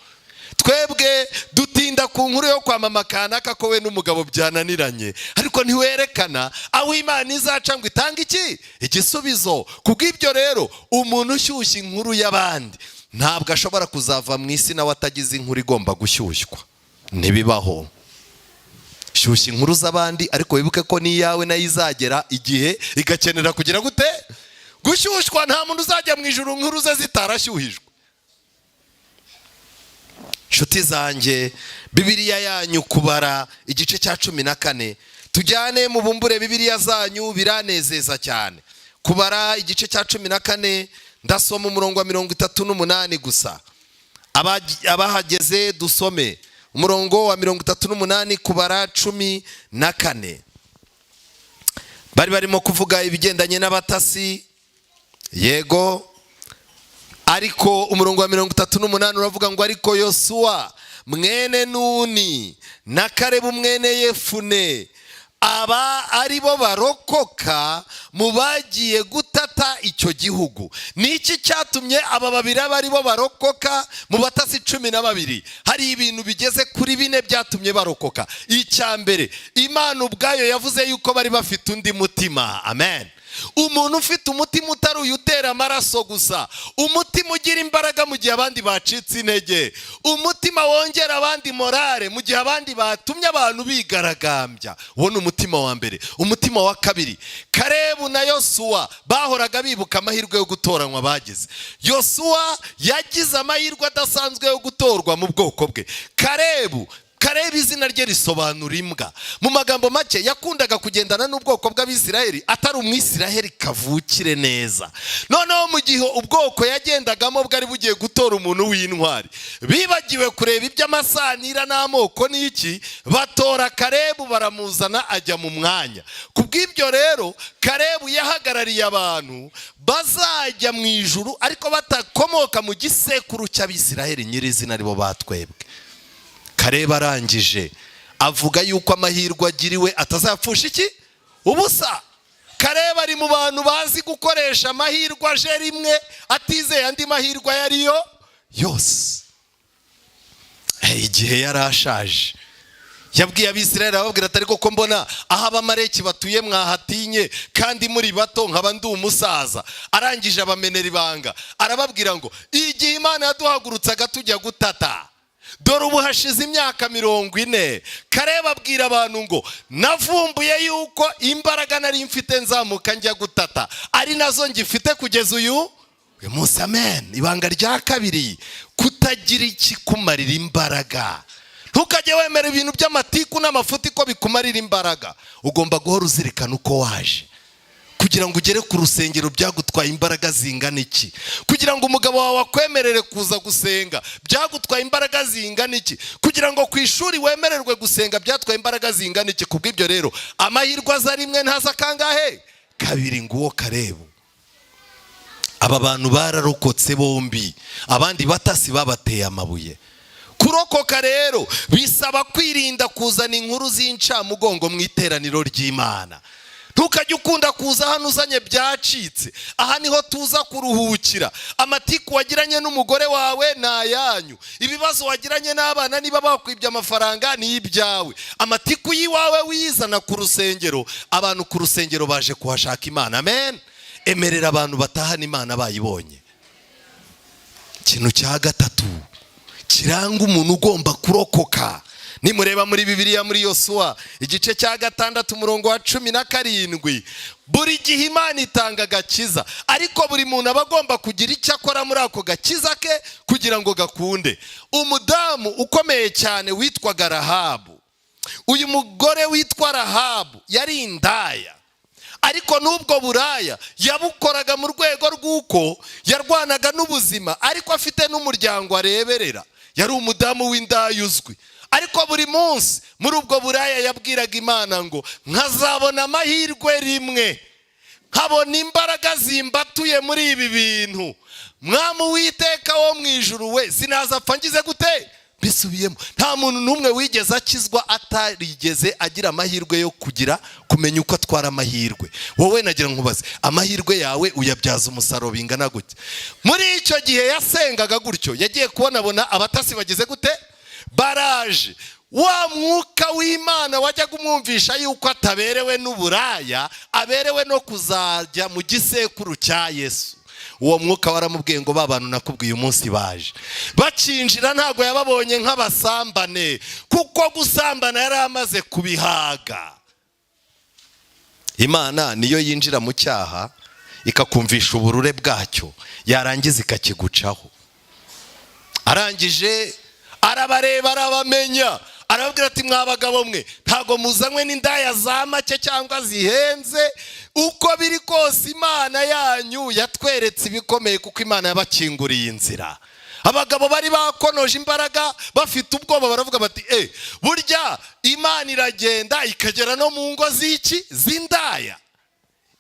Twebwe dutinda ku nkuru yo kwa mama kanaka ko we n'umugabo byananiranye, ariko ntiwerekana aho Imana izaca ngo itanga iki igisubizo. Kubw'ibyo rero umuntu ushyushya inkuru y'abandi ntabwo ashobora kuzava mu isi nawe atagize inkuru igomba gushyushywa. Ntibibaho. Shyushya inkuru z'abandi, ariko wibuke ko n'iyawe nayo izagera igihe igakenera kugira gute, gushyushywa. Nta muntu uzajya mu ijuru inkuru ze zitarashyuhijwe. Nshuti zanjye, Bibiliya yanyu kubara igice cya 14, tujyane mu bumbure Bibiliya zanyu, biranezeza cyane. Kubara igice cya 14, ndasoma umurongo wa 38 gusa. Abahageze dusome umurongo wa 38, kubara 14. Bari barimo kuvuga ibigendanye n'abatasi, yego. Ariko umurongo wa 38 uravuga ngo ariko Yosuwa mwene Nuni na Kalebu mwene Yefune aba ari bo barokoka mu bagiye gutata icyo gihugu. Niki cyatumye aba babiri bari bo barokoka mu batasi 12? Hari ibintu bigeze kuri 4 byatumye barokoka. Icyambere, Imana ubwayo yavuze yuko bari bafite undi mutima. Amen. Umuntu ufite umutima utari uyutera amaraso gusa, umutima ugira imbaraga mu gihe abandi bacitse intege, umutima wongera abandi morale mu gihe abandi batumye abantu bigaragambya. Uwo ni umutima wa mbere. Umutima wa kabiri, Kalebu na Yosuwa bahoraga bibuka amahirwe yo gutoranywa bagize. Yosuwa yagize amahirwe adasanzwe yo gutorwa mu bwoko bwe. Kalebu izina rye risobanura imbwa. Mu magambo make, yakundaga kugendana n'ubwoko bw'Abisiraheli atari umwisiraheli kavukire neza. Noneho mu gihe ubwoko yagendagamo bwari bugiye gutora umuntu w'intwari, bibagiwe kureba iby'amasanira n'amoko n'iki, batora Kalebu baramuzana ajya mu mwanya. Kubw'ibyo rero Kalebu yahagarariye abantu bazajya mu ijuru ariko batakomoka mu gisekuru cy'Abisiraheli nyirizina aribo batwebwe. Kalebu arangije avuga yuko amahirwe agiriwe atazapfusha iki ubusa. Kalebu ari mu bantu bazi gukoresha amahirwe aje rimwe, atizeye andi mahirwe yariyo yose. igihe yari ashaje yabwiye abisirayeli ababwira ati ariko ko mbona aho abamaleki batuye mwahatinye kandi muri bato nkaba ndi umusaza. Arangije abamenera ibanga arababwira ngo igihe Imana yaduhagurutsaga tujya gutata, dore ubu hashize imyaka 40. Kalebu abwira abantu ngo navumbuye yuko imbaraga nari mfite nzamuka njya gutata ari nazo ngifite kugeza uyu munsi. Amen. Ibanga rya kabiri, kutagira ikikumarira imbaraga. Ntukajye wemera ibintu by'amatiku n'amafuti ko bikumarira imbaraga. Ugomba guhora uzirikana uko waje. Kugira ngo ugere ku rusengero byagutwaye imbaraga zingana iki? Kugira ngo umugabo wawe akwemerere kuza gusenga byagutwaye imbaraga zingana iki? Kugira ngo ku ishuri wemererwe gusenga byatwaye imbaraga zingana iki? Kubw'ibyo rero amahirwe aza rimwe ntaza kangahe? Kabiri. Nguwo Kalebu. Aba bantu bararokotse bombi, abandi batasi babateye amabuye. Kurokoka rero bisaba kwirinda kuzana inkuru z'incamugongo mu iteraniro ry'Imana. Ntukajye ukunda kuza hano uzanye byacitse. Aha niho tuza kuruhukira. Amatiku wagiranye n'umugore wawe ni ayanyu. Ibibazo wagiranye n'abana niba bakwibye amafaranga ni ibyawe. Amatiku yiwawe wizana ku rusengero. Abantu ku rusengero baje kuhashaka Imana. Amen. Emerera abantu batahana Imana bayibonye. Ikintu cya gatatu kiranga umuntu ugomba kurokoka, nimureba muri Bibiliya muri Yosuwa igice cya 6 umurongo wa 17, buri gihe Imana itanga agakiza, ariko buri muntu aba agomba kugira icyo akora muri ako gakiza ke kugira ngo gakunde. Umudamu ukomeye cyane witwaga Rahabu. Uyu mugore witwa Rahabu yari indaya, ariko n'ubwo buraya yabukoraga mu rwego rw'uko yarwanaga n'ubuzima, ariko afite n'umuryango areberera. Yari umudamu w'indaya uzwi, ariko buri munsi muri ubwo buraya yabwiraga Imana ngo nkazabona amahirwe rimwe, nkabona imbaraga zimbatuye muri ibi bintu, Mwami Uwiteka wo mu ijuru we, sinazapfa ngize gute bisubiyemo. Nta muntu n'umwe wigeze akizwa atarigeze agira amahirwe yo kumenya uko atwara amahirwe. Wowe nagira nkubaze, amahirwe yawe uyabyaza umusaruro bingana gute? Muri icyo gihe yasengaga gutyo, yagiye kubonabona abatasi bageze gute baraje. Wa mwuka w'Imana wajyaga umwumvisha yuko ataberewe n'uburaya, aberewe no kuzajya mu gisekuru cya Yesu. Uwo mwuka waramubwiye ngo babantu nakubwiye umunsi baje. Bacinjira ntago yababonye nk'abasambane, kuko gusambana yari amaze kubihaga. Imana niyo yinjira mu cyaha ikakumvisha uburure bwacyo, yarangiza ikakigucaho. Arangije arabareba arabamenya, arababwira ati mwa bagabo mwe ntago muzanywe n'indaya za make cyangwa zihenze. Uko biri kose Imana yanyu yatweretse ibikomeye, kuko Imana yabakinguriye inzira. Abagabo bari bakonoje imbaraga bafite ubwoba, baravuga bati burya Imana iragenda ikagera no mu ngo z'iki z'indaya.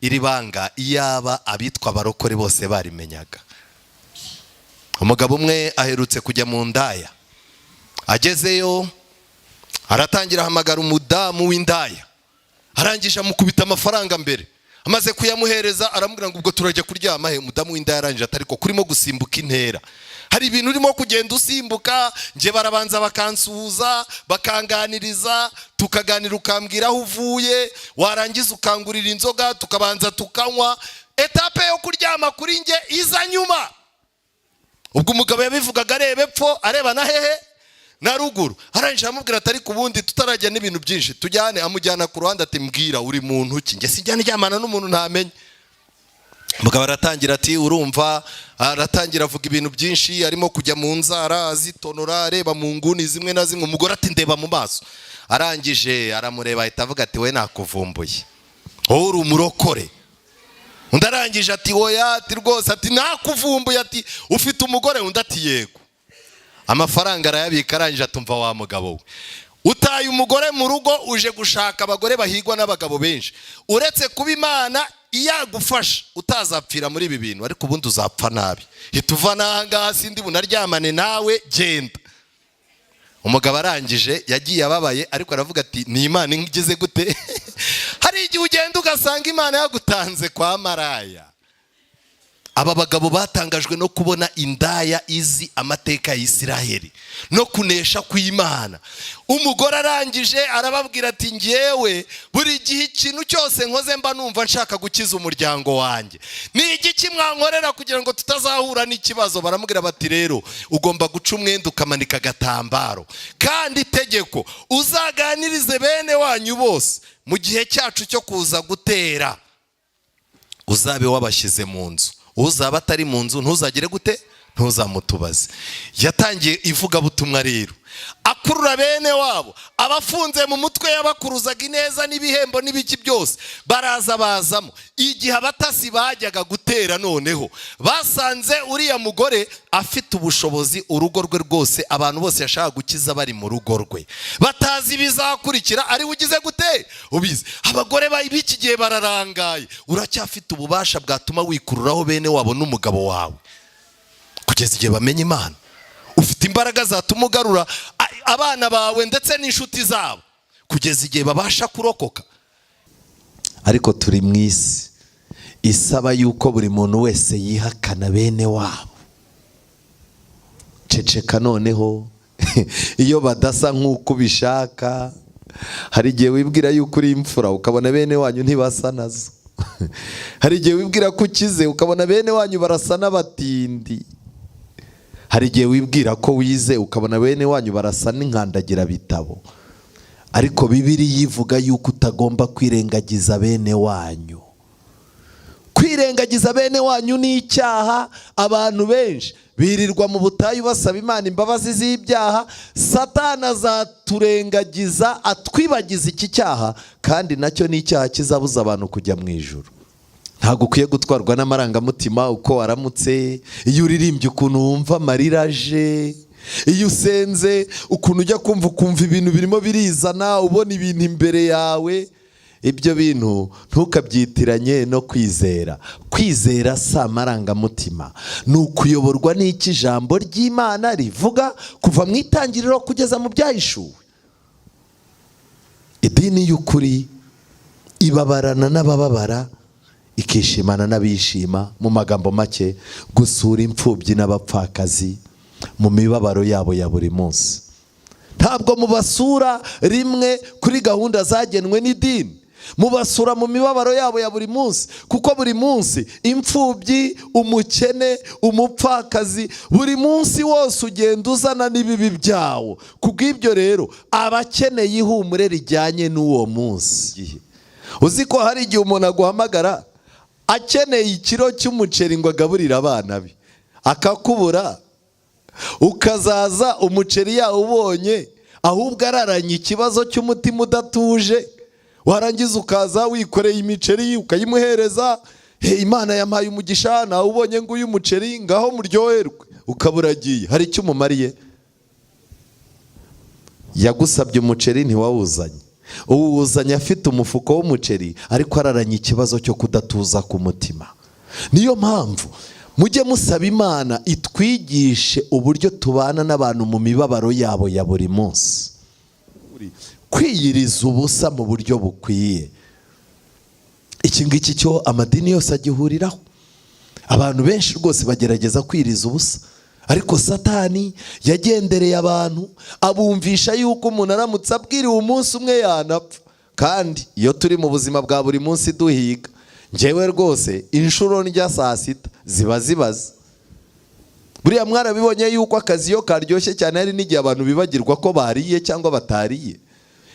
Iri banga iyaba abitwa barokore bose barimenyaga. Umugabo umwe aherutse kujya mu ndaya, agezeyo aratangira hamagara umudamu w'indaya, arangije amukubita amafaranga mbere. Amaze kuyamuhereza aramubwira ngo ubwo turajya kuryama he? Umudamu w'indaya arangije ati ariko kurimo gusimbuka intera, hari ibintu urimo kugenda usimbuka, nje barabanza bakansuhuza bakanganiriza, tukaganira ukambwira aho uvuye, warangiza ukangurira inzoga tukabanza tukanywa, etape yo kuryama kuri nge iza nyuma. Ubwo umugabo yabivugaga areba epfo areba na hehe na ruguru. Arangije amubwira ati ariko ubundi tutarajya n'ibintu byinshi tujyane. Amujyana ku ruhande ati mbwira uri muntu ki? Nge sijyana ryamana n'umuntu ntamenye. Umugabo aratangira ati urumva, aratangira avuga ibintu byinshi, arimo kujya mu nzara azitonora, areba mu nguni zimwe na zimwe. Umugore ati ndeba mu maso. Arangije aramureba ahita avuga ati we nakuvumbuye, wowe uri umurokore. Undi arangije ati oya, ati rwose, ati nakuvumbuye, ati ufite umugore? Undi ati yego. Amafaranga arayabika. Arangije atumva wa mugabo we, utaye umugore mu rugo uje gushaka abagore bahigwa n'abagabo benshi. Uretse kuba Imana iyagufasha utazapfira muri ibi bintu, ariko ubundi uzapfa nabi. Hituva nanga sindi bunaryamane nawe, genda. Umugabo arangije yagiye ababaye, ariko aravuga ati ni Imana ingeze gute? Hari igihe ugenda ugasanga Imana yagutanze kwa maraya. aba bagabo batangajwe no kubona indaya izi amateka ya Isiraheli no kunesha kw'Imana. Umugore arangije arababwira ati ngewe buri gihe ikintu cyose nkoze mba numva nshaka gukiza umuryango wanjye, ni igiki mwankorera kugira ngo tutazahura n'ikibazo? Baramubwira bati rero ugomba guca umwenda ukamanika agatambaro, kandi itegeko uzaganirize bene wanyu bose mu gihe cyacu cyo kuza gutera, uzabe wabashyize mu nzu, uzaba atari mu nzu ntuzagire gute, ntuzamutubaze. Yatangiye ivugabutumwa rero akurura bene wabo, abafunze mu mutwe yabakuruzaga ineza n'ibihembo n'ibiki byose baraza bazamo. Igihe abatasi bajyaga gutera, noneho basanze uriya mugore afite ubushobozi, urugo rwe rwose abantu bose yashaka gukiza bari mu rugo rwe, batazi bizakurikira ari ugize gute ubizi. Abagore b'iki gihe bararangaye, uracyafite ububasha bwatuma wikururaho bene wabo n'umugabo wawe kugeza igihe bamenye Imana. Ufite imbaraga zatuma ugarura abana bawe ndetse n'inshuti zabo kugeza igihe babasha kurokoka. Ariko turi mu isi isaba yuko buri muntu wese yihakana bene wabo. Ceceka noneho iyo badasa nk'uko ubishaka. Hari igihe wibwira yuko uri imfura ukabona bene wanyu ntibasa nazo. Hari igihe wibwira ko ukize ukabona bene wanyu barasa n'abatindi. Hari igihe wibwira ko wize ukabona bene wanyu barasa n'inkandagira bitabo. Ariko Bibiliya ivuga yuko utagomba kwirengagiza bene wanyu. Kwirengagiza bene wanyu ni icyaha. Abantu benshi birirwa mu butayu basaba Imana imbabazi z'ibyaha. Satani azaturengagiza atwibagiza iki cyaha, kandi nacyo ni icyaha kizabuza abantu kujya mu ijuru. Ntabwo ukwiye gutwarwa n'amarangamutima uko waramutse, iyo uririmbye ukuntu wumva amarira aje, iyo usenze ukuntu ujya kumva ibintu birimo birizana, ubona ibintu imbere yawe. Ibyo bintu ntukabyitiranye no kwizera. Kwizera si amarangamutima, ni ukuyoborwa n'iki ijambo ry'Imana rivuga kuva mu itangiriro kugeza mu byahishuwe. Idini y'ukuri ibabarana n'abababara, ikishimana n'abishima. Mu magambo make, gusura imfubyi n'abapfakazi mu mibabaro yabo ya buri munsi. Ntabwo mubasura rimwe kuri gahunda zagenwe n'idini, mubasura mu mibabaro yabo ya buri munsi, kuko buri munsi imfubyi, umukene, umupfakazi, buri munsi wose ugenda uzana n'ibibi byawo. Kubw'ibyo rero abakeneye ihumure rijyanye n'uwo munsi. Uzi ko hari igihe umuntu aguhamagara akeneye ikiro cy'umuceri ngo agaburire abana be, akakubura, ukazaza umuceri yawubonye ahubwo araranye ikibazo cy'umutima udatuje. Warangiza ukaza wikoreye imiceri ukayimuhereza, Imana yampaye umugisha nawubonye ngo uyu muceri ngaho muryoherwe, ukaburagiye. Hari icyo umumariye? Yagusabye umuceri ntiwawuzanye, uwuzanye afite umufuko w'umuceri ariko araranye ikibazo cyo kudatuza ku mutima. Niyo mpamvu mujye musaba Imana itwigishe uburyo tubana n'abantu mu mibabaro yabo ya buri munsi. Kwiyiriza ubusa mu buryo bukwiye, iki ngiki cyo amadini yose agihuriraho. Abantu benshi rwose bagerageza kwiriza ubusa, ariko Satani yagendereye abantu abumvisha yuko umuntu aramutse abwiriwe umunsi umwe yanapfa. Kandi iyo turi mu buzima bwa buri munsi duhiga, njyewe rwose inshuro ndya saa sita ziba zibaze. Buriya mwarabibonye yuko akazi iyo karyoshye cyane hari n'igihe abantu bibagirwa ko bariye cyangwa batariye.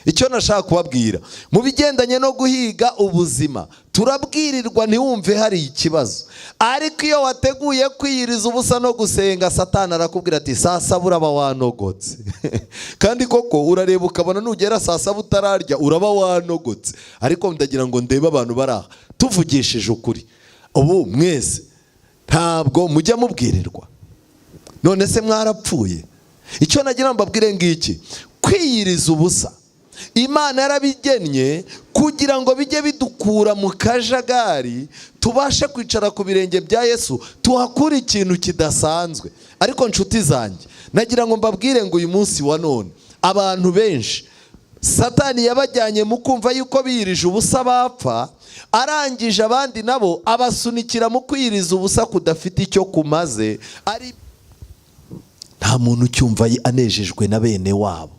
Icyo nashaka kubabwira, mu bigendanye no guhiga ubuzima, turabwirirwa ntiwumve hari ikibazo. Ariko iyo wateguye kwiyiriza ubusa no gusenga, Satani arakubwira ati saa saba uraba wanogotse. Kandi koko urareba ukabona nugera saa saba utararya uraba wanogotse. Ariko ndagira ngo ndebe abantu baraha, tuvugishije ukuri, ubu mwese ntabwo mujya mubwirirwa? None se mwarapfuye? Icyo nagira mbabwire ngiki, kwiyiriza ubusa Imana yarabigennye kugira ngo bijye bidukura mu kajagari, tubashe kwicara ku birenge bya Yesu, tuhakura ikintu kidasanzwe. Ariko nshuti zanjye, nagira ngo mbabwire ngo uyu munsi wa none abantu benshi Satani yabajyanye mu kumva yuko biyirije ubusa bapfa, arangije abandi nabo abasunikira mu kwiyiriza ubusa kudafite icyo kumaze. Nta muntu ucyumva anejejwe na bene wabo.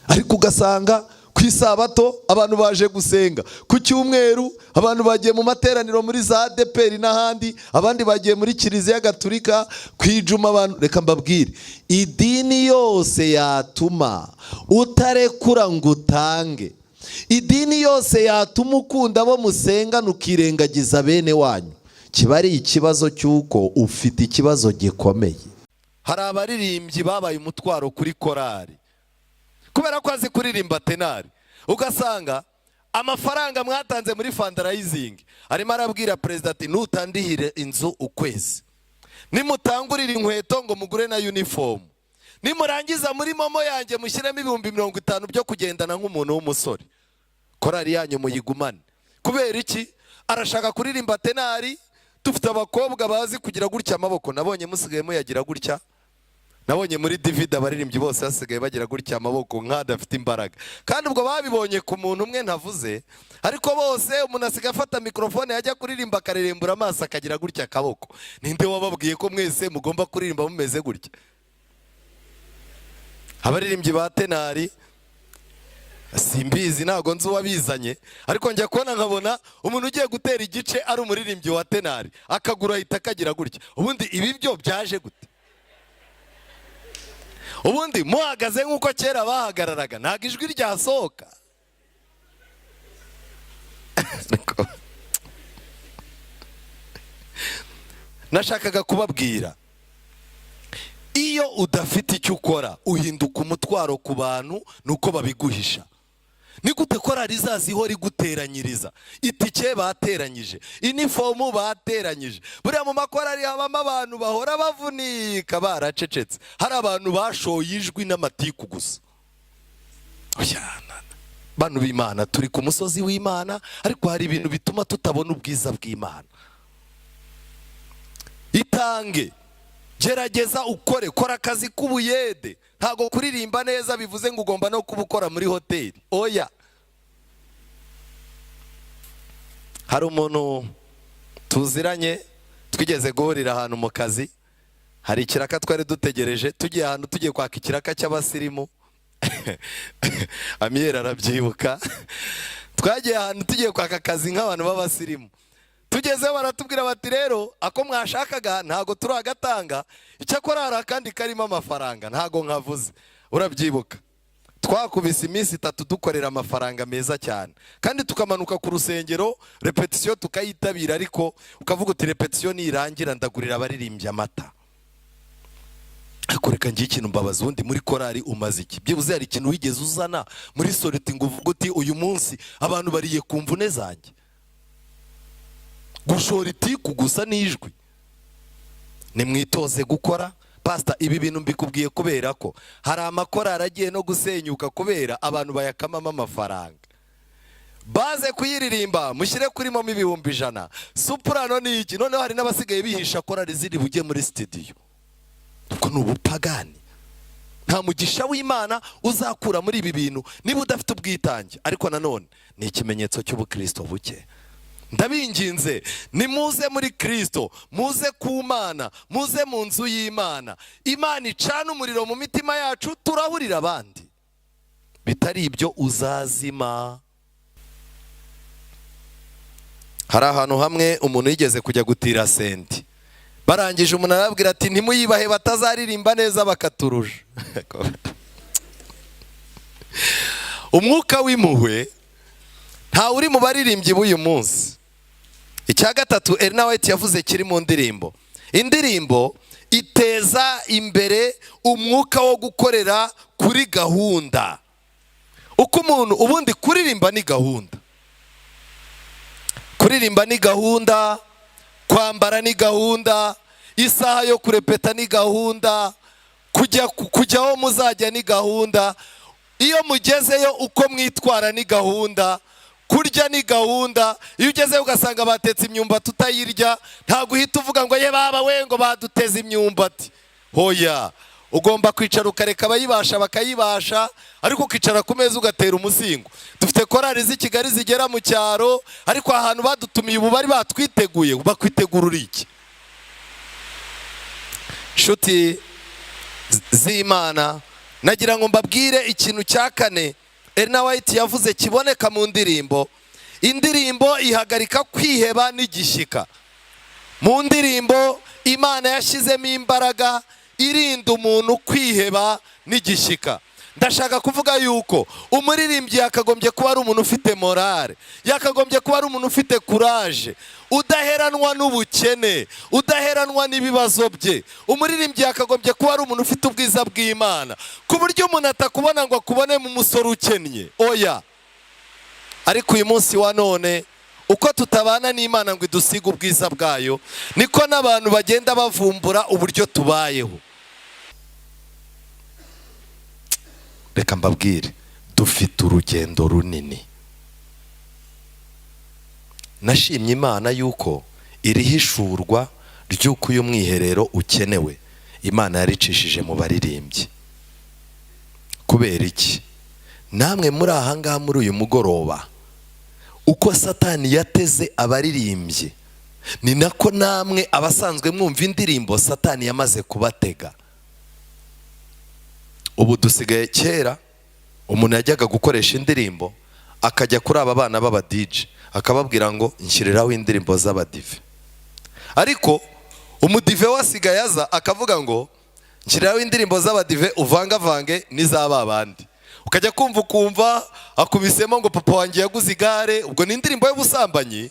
Ariko ugasanga ku isabato abantu baje gusenga, ku cyumweru abantu bagiye mu materaniro muri za ADEPR n'ahandi, abandi bagiye muri Kiliziya Gatulika, kwijuma abantu. Reka mbabwire, idini yose yatuma utarekura ngo utange, idini yose yatuma ukunda abo musengana ukirengagiza bene wanyu, kiba ari ikibazo cy'uko ufite ikibazo gikomeye. Hari abaririmbyi babaye umutwaro kuri korari kubera ko azi kuririmba tenari, ugasanga amafaranga mwatanze muri fundraising arimo arabwira perezida ati nutandihire inzu ukwezi, nimutangurira inkweto ngo mugure na uniform, nimurangiza muri momo yanjye mushyiremo 50,000 byo kugendana nk'umuntu w'umusore, korari yanyu muyigumane. Kubera iki? Arashaka kuririmba tenari. Dufite abakobwa bazi kugira gutya amaboko, nabonye musigaye muyagira gutya. Nabonye muri David abaririmbyi bose basigaye bagira gutya amaboko nk'adafite imbaraga, kandi ubwo babibonye ku muntu umwe ntavuze, ariko bose umuntu asigaye afata mikrofone yajya kuririmba akarerembura amaso akagira gutya akaboko. Ninde wababwiye ko mwese mugomba kuririmba mumeze gutya? Abaririmbyi ba tenari simbizi, ntago nzi uwabizanye, ariko njya kubona nkabona umuntu ugiye gutera igice ari umuririmbyi wa tenari, akagura ahita akagira gutya. Ubundi ibi byo byaje gute? Ubundi muhagaze nk'uko kera bahagararaga ntago ijwi ryasohoka. Nashakaga kubabwira, iyo udafite icyo ukora uhinduka umutwaro ku bantu, nuko babiguhisha. Ni gute korari izazihora iguteranyiriza? Itike bateranyije, inifomu bateranyije. Buriya mu makorari habamo abantu bahora bavunika baracecetse, hari abantu bashoye ijwi n'amatiku gusa. Bantu b'Imana, turi ku musozi w'Imana, ariko hari ibintu bituma tutabona ubwiza bw'Imana. Itange, gerageza ukore, kora akazi k'ubuyede. Ntago kuririmba neza bivuze ngo ugomba no kubukora muri hoteli, oya. Hari umuntu tuziranye twigeze guhurira ahantu mu kazi, hari ikiraka twari dutegereje, tugiye ahantu tugiye kwaka ikiraka cy'abasirimu. Amiyera arabyibuka. Twagiye ahantu tugiye kwaka akazi nk'abantu b'abasirimu, tugezeho baratubwira bati rero ako mwashakaga ntago turagatanga, icyakora hari akandi karimo amafaranga ntago nkavuze. Urabyibuka? Twakubise iminsi 3 dukorera amafaranga meza cyane, kandi tukamanuka ku rusengero, repetition tukayitabira, ariko ukavuga uti repetition nirangira ndagurira abaririmbye amata. Akoreka ngiye ikintu mbabaza, ubundi muri korari umaze iki? Byibuze hari ikintu wigeze uzana muri sorti ngo uvuge uti uyu munsi abantu bariye ku mvune zanjye? Gushora itiku gusa n'ijwi. Nimwitoze gukora. Pastor, ibi bintu mbikubwiye kubera ko hari amakorari agiye no gusenyuka kubera abantu bayakamama amafaranga. Baze kuyiririmba mushyire kuri mo 100,000. Soprano ni iki? Noneho hari n'abasigaye bihisha korari ziri bujye muri studio. Ubwo ni ubupagani. Nta mugisha w'Imana uzakura muri ibi bintu niba udafite ubwitange. Ariko nanone ni ikimenyetso cy'ubukristo buke. Ndabinginze nimuze muri Kristo, muze ku Mana, muze mu nzu y'Imana. Imana icana umuriro mu mitima yacu, turahurira abandi. Bitari ibyo uzazima. Hari ahantu hamwe umuntu yigeze kujya gutira senti, barangije umuntu arabwira ati ntimuyibahe batazaririmba neza bakaturuje. Umwuka w'impuhwe nta uri mu baririmbyi b'uyu munsi. Icya gatatu Elena White yavuze kiri mu ndirimbo, indirimbo iteza imbere umwuka wo gukorera kuri gahunda. Uko umuntu ubundi kuririmba ni gahunda, kuririmba ni gahunda, kwambara ni gahunda, isaha yo kurepeta ni gahunda, kujyaho muzajya ni gahunda, iyo mugezeyo uko mwitwara ni gahunda, kurya ni gahunda. Iyo ugezeyo ugasanga batetse imyumbati utayirya, ntabwo uhita uvuga ngo ye baba we ngo baduteze imyumbati. Hoya, ugomba kwicara ukareka abayibasha bakayibasha, ariko ukicara ku meza ugatera umuzingo. Dufite korari z'i Kigali zigera mu cyaro, ariko ahantu badutumiye ubu bari batwiteguye. Bakwitegurira iki? Nshuti z'Imana, nagira ngo mbabwire ikintu cya kane Ellen White yavuze kiboneka mu ndirimbo. Indirimbo ihagarika kwiheba n'igishyika. Mu ndirimbo Imana yashyizemo imbaraga irinda umuntu kwiheba n'igishyika. Ndashaka kuvuga yuko umuririmbyi yakagombye kuba ari umuntu ufite morale, yakagombye kuba ari umuntu ufite courage, udaheranwa n'ubukene, udaheranwa n'ibibazo bye. Umuririmbyi yakagombye kuba ari umuntu ufite ubwiza bw'Imana, ku buryo umuntu atakubona ngo akubone mu musore ukennye, oya. Ariko uyu munsi wa none, uko tutabana n'Imana ngo idusige ubwiza bwayo, niko n'abantu bagenda bavumbura uburyo tubayeho. Reka mbabwire, dufite urugendo runini. Nashimye Imana yuko iri hishurwa ry'uko uyu mwiherero ukenewe Imana yaricishije mu baririmbyi. Kubera iki? Namwe muri aha ngaha muri uyu mugoroba, uko Satani yateze abaririmbyi, ni nako namwe abasanzwe mwumva indirimbo Satani yamaze kubatega. Ubu dusigaye, kera umuntu yajyaga gukoresha indirimbo akajya kuri aba bana b'aba DJ akababwira ngo nshyiriraho indirimbo z'abadive, ariko umudive wasigaye aza akavuga ngo nshyiriraho indirimbo z'abadive uvangavange n'iz'aba bandi. Ukajya kumva akubisemo ngo papa wanjye yaguze igare, ubwo ni indirimbo y'ubusambanyi.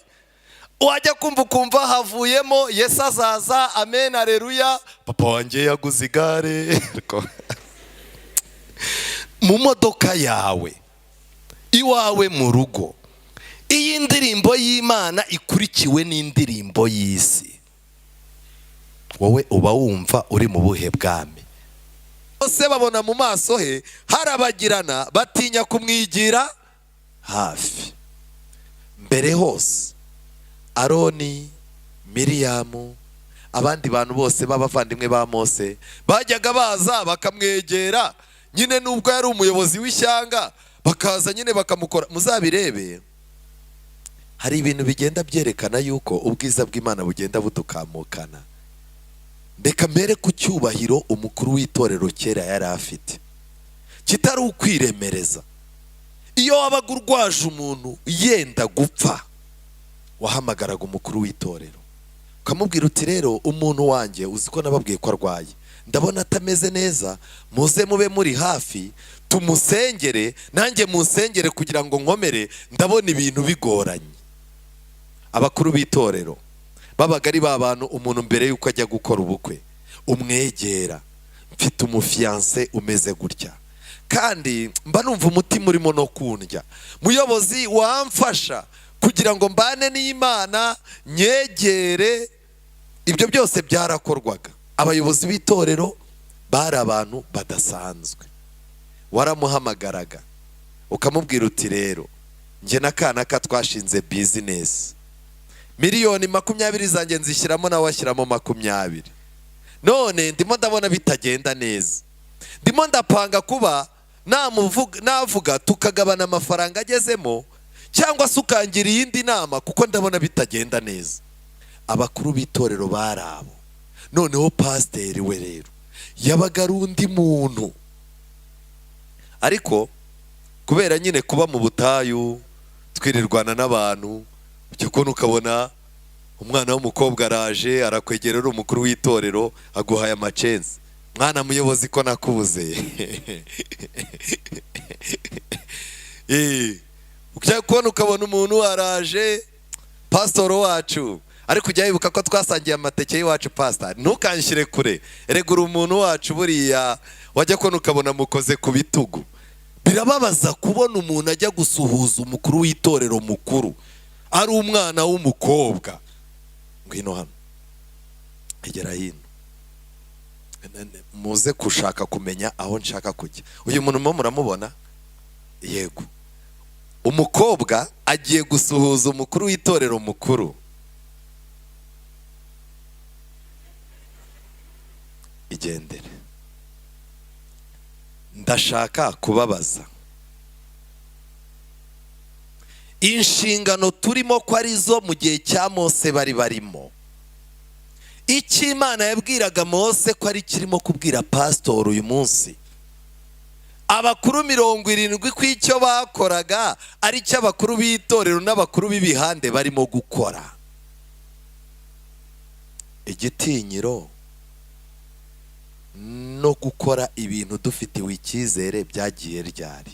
Wajya kumva havuyemo Yesu azaza, amen, aleluya, papa wanjye yaguze igare. Mu modoka yawe, iwawe mu rugo, iyi ndirimbo y'Imana ikurikiwe n'indirimbo y'isi, wowe uba wumva uri mu buhe bwami? Bose babona mu maso he harabagirana, batinya kumwigira hafi. Mbere hose Aroni, Miriyamu, abandi bantu bose b'abavandimwe ba Mose bajyaga baza bakamwegera, nyine nubwo yari umuyobozi w'ishyanga, bakaza nyine bakamukora. Muzabirebe, hari ibintu bigenda byerekana yuko ubwiza bw'Imana bugenda budukamukana. Reka mbere ku cyubahiro umukuru w'itorero kera yari afite, kitari ukwiremereza. Iyo wabaga urwaje umuntu yenda gupfa, wahamagaraga umukuru w'itorero ukamubwira uti rero umuntu wanjye uzi ko nababwiye ko arwaye, ndabona atameze neza, muze mube muri hafi tumusengere, nanjye musengere kugira ngo nkomere, ndabona ibintu bigoranye. Abakuru b'itorero babaga ari ba bantu umuntu mbere yuko ajya gukora ubukwe umwegera, mfite umufiance umeze gutya, kandi mba numva umutima urimo no kundya, muyobozi wamfasha kugira ngo mbane n'Imana, nyegere. Ibyo byose byarakorwaga. Abayobozi b'itorero bari abantu badasanzwe. Waramuhamagaraga ukamubwira uti rero njye n'akanaka twashinze business, miliyoni 20 zanjye nzishyiramo, nawe washyiramo 20. None ndimo ndabona bitagenda neza, ndimo ndapanga kuba navuga tukagabana amafaranga agezemo, cyangwa se ukangira iyindi nama kuko ndabona bitagenda neza. Abakuru b'itorero bari abo. Noneho pasiteri we rero yabaga ari undi muntu, ariko kubera nyine kuba mu butayu twirirwana n'abantu, ujya kubona ukabona umwana w'umukobwa araje arakwegera, uri umukuru w'itorero aguhaye amacensi, mwana muyobozi ko nakubuze. Ujya kubona ukabona umuntu araje, pasitoro wacu, ariko ujya wibuka ko twasangiye amateke y'iwacu pasitari, ntukanshyire kure, eregura umuntu wacu buriya. Wajya kubona ukabona mukoze ku bitugu. Birababaza kubona umuntu ajya gusuhuza umukuru w'itorero mukuru ari umwana w'umukobwa. Ngwino hano, egera hino, muze gushaka kumenya aho nshaka kujya. Uyu muntu muramubona? Yego, umukobwa agiye gusuhuza umukuru w'itorero mukuru. Igendere. ndashaka kubabaza, inshingano turimo ko arizo mu gihe cya Mose bari barimo, icyo Imana yabwiraga Mose ko ari kirimo kubwira pasitori uyu munsi, abakuru 70 ko icyo bakoraga ari cyo abakuru b'itorero n'abakuru b'ibihande barimo gukora. Igitinyiro no gukora ibintu dufitiwe icyizere byagiye ryari.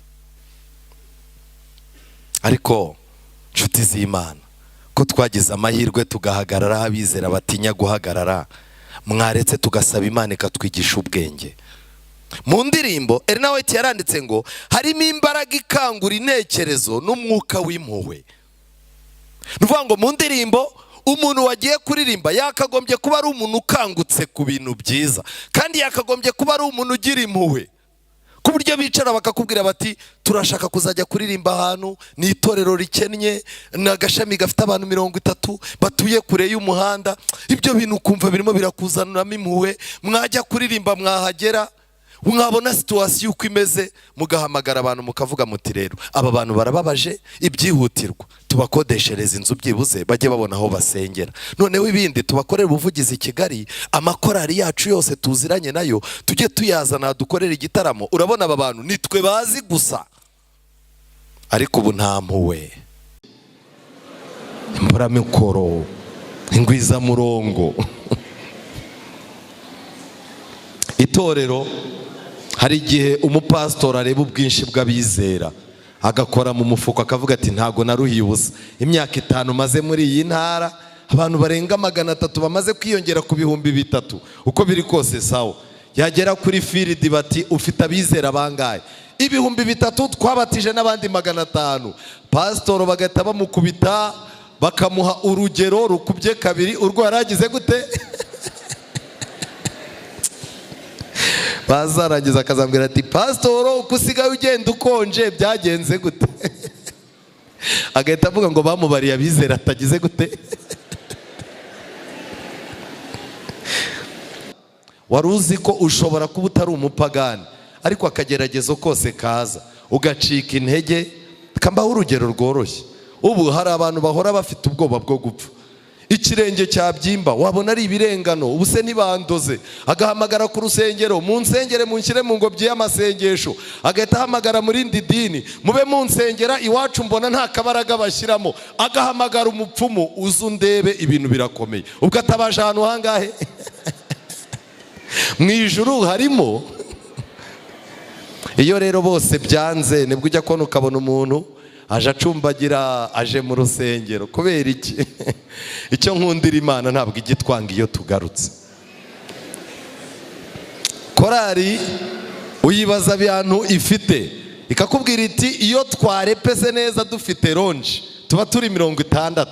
Ariko nshuti z'Imana, ko twagize amahirwe tugahagarara aho abizera batinya guhagarara, mwaretse tugasaba Imana ikatwigisha ubwenge. Mu ndirimbo Ellen White yaranditse ngo harimo imbaraga ikangura intekerezo n'umwuka w'impuhwe. Nuvuga ngo mu ndirimbo umuntu wagiye kuririmba yakagombye kuba ari umuntu ukangutse ku bintu byiza, kandi yakagombye kuba ari umuntu ugira impuhwe, ku buryo bicara bakakubwira bati turashaka kuzajya kuririmba ahantu ni itorero rikennye n'agashami gafite abantu 30 batuye kure y'umuhanda. Ibyo bintu ukumva birimo birakuzanamo impuhwe, mwajya kuririmba mwahagera mwabona situation uko imeze, mugahamagara abantu mukavuga muti rero aba bantu barababaje, ibyihutirwa tubakodeshereza inzu byibuze bajye babona aho basengera, noneho ibindi tubakorera ubuvugizi Kigali, amakorari yacu yose tuziranye nayo tujye tuyazana dukorera igitaramo. Urabona aba bantu nitwe bazi gusa, ariko ubu nta mpuhwe, imburamikoro, ingwizamurongo. Itorero hari igihe umupasitori areba ubwinshi bw'abizera agakora mu mufuko akavuga ati ntago naruhiye ubusa, imyaka 5 maze muri iyi ntara abantu barenga 300 bamaze kwiyongera ku 3,000, uko biri kose sawa. Yagera kuri field bati ufite abizera bangaye, 3,000 twabatije n'abandi 500. Pasitoro bagahita bamukubita bakamuha urugero rukubye kabiri urwo yaragize gute. Bazarangiza akazambwira ati pasitoro uko usigaye ugenda ukonje byagenze gute. Agahita avuga ngo bamubariye abizera atagize gute. Wari uzi ko ushobora kuba utari umupagani ariko akageragezo kose kaza ugacika intege. Kambaho urugero rworoshye, ubu hari abantu bahora bafite ubwoba bwo gupfa, ikirenge cyabyimba wabona ari ibirengano, ubuse nibandoze, agahamagara ku rusengero, mu nsengere munshyire mu ngobyi y'amasengesho, agahita ahamagara muri indi dini, mube mu nsengera iwacu mbona nta kabaraga bashyiramo, agahamagara umupfumu, uzundebe ibintu birakomeye. Ubwo atabaje ahantu hangahe mu ijuru harimo. Iyo rero bose byanze nibwo ujya kubona ukabona umuntu aje acumbagira aje mu rusengero. Kubera iki? Icyo nkundira Imana ntabwo igitwanga iyo tugarutse. Korari uyibaza abantu ifite ikakubwira iti iyo twarepese neza dufite ronje tuba turi 60.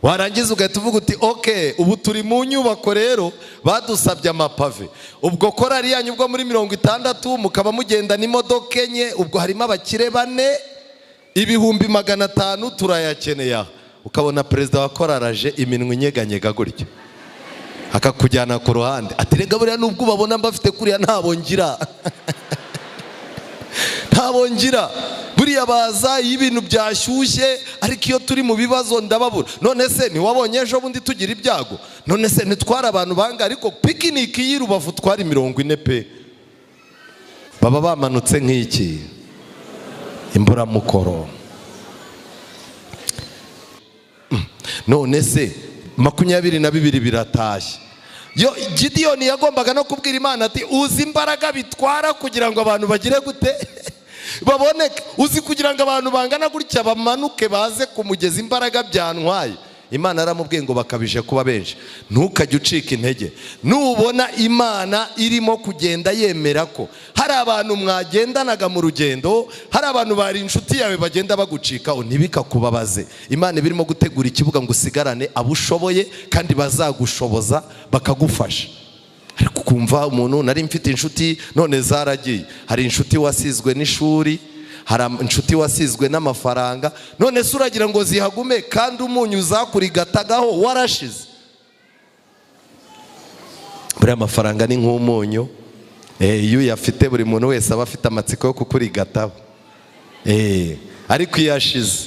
Warangiza ugahita uvuga uti okay, ubu turi mu nyubako rero badusabye amapave. Ubwo korari yanyu ubwo muri 60 mukaba mugenda n'imodoka enye, ubwo harimo abakire 4, 500 turayakeneye. Ukabona perezida wa koraraje iminwe inyeganyega gutya akakujyana ku ruhande ati rega buriya nubwo babona mbafite kuriya ntabongira. Ntabongira buriya baza ibintu byashyushye, ariko iyo turi mu bibazo ndababura. None se ntiwabonye ejo bundi tugira ibyago? None se ntitwara abantu banga, ariko pikiniki y'Irubavu twari 40 pe. Baba bamanutse nk'iki imburamukoro. None se 22 biratashye. Yo Gideon yagombaga no kubwira Imana ati uzi imbaraga bitwara kugira ngo abantu bagire gute baboneke, uzi kugira ngo abantu bangana gutya bamanuke baze kumugeza imbaraga byantwaye. Imana aramubwiye ngo bakabije kuba benshi. Ntukajye ucika intege. Nubona Imana irimo kugenda yemera ko hari abantu mwagendanaga mu rugendo, hari abantu bari inshuti yawe bagenda bagucikaho, ntibikakubabaze. Imana ibirimo gutegura ikibuga ngo usigarane abushoboye kandi bazagushoboza bakagufasha. Ariko kumva umuntu nari mfite inshuti none zaragiye. Hari inshuti wasizwe n'ishuri, hari inshuti wasizwe n'amafaranga, none se uragira ngo zihagume kandi umunyu uzakurigatagaho warashize. Buriya amafaranga ni nk'umunyu iyo uyafite buri muntu wese aba afite amatsiko yo kukurigataho. Ariko iyo yashize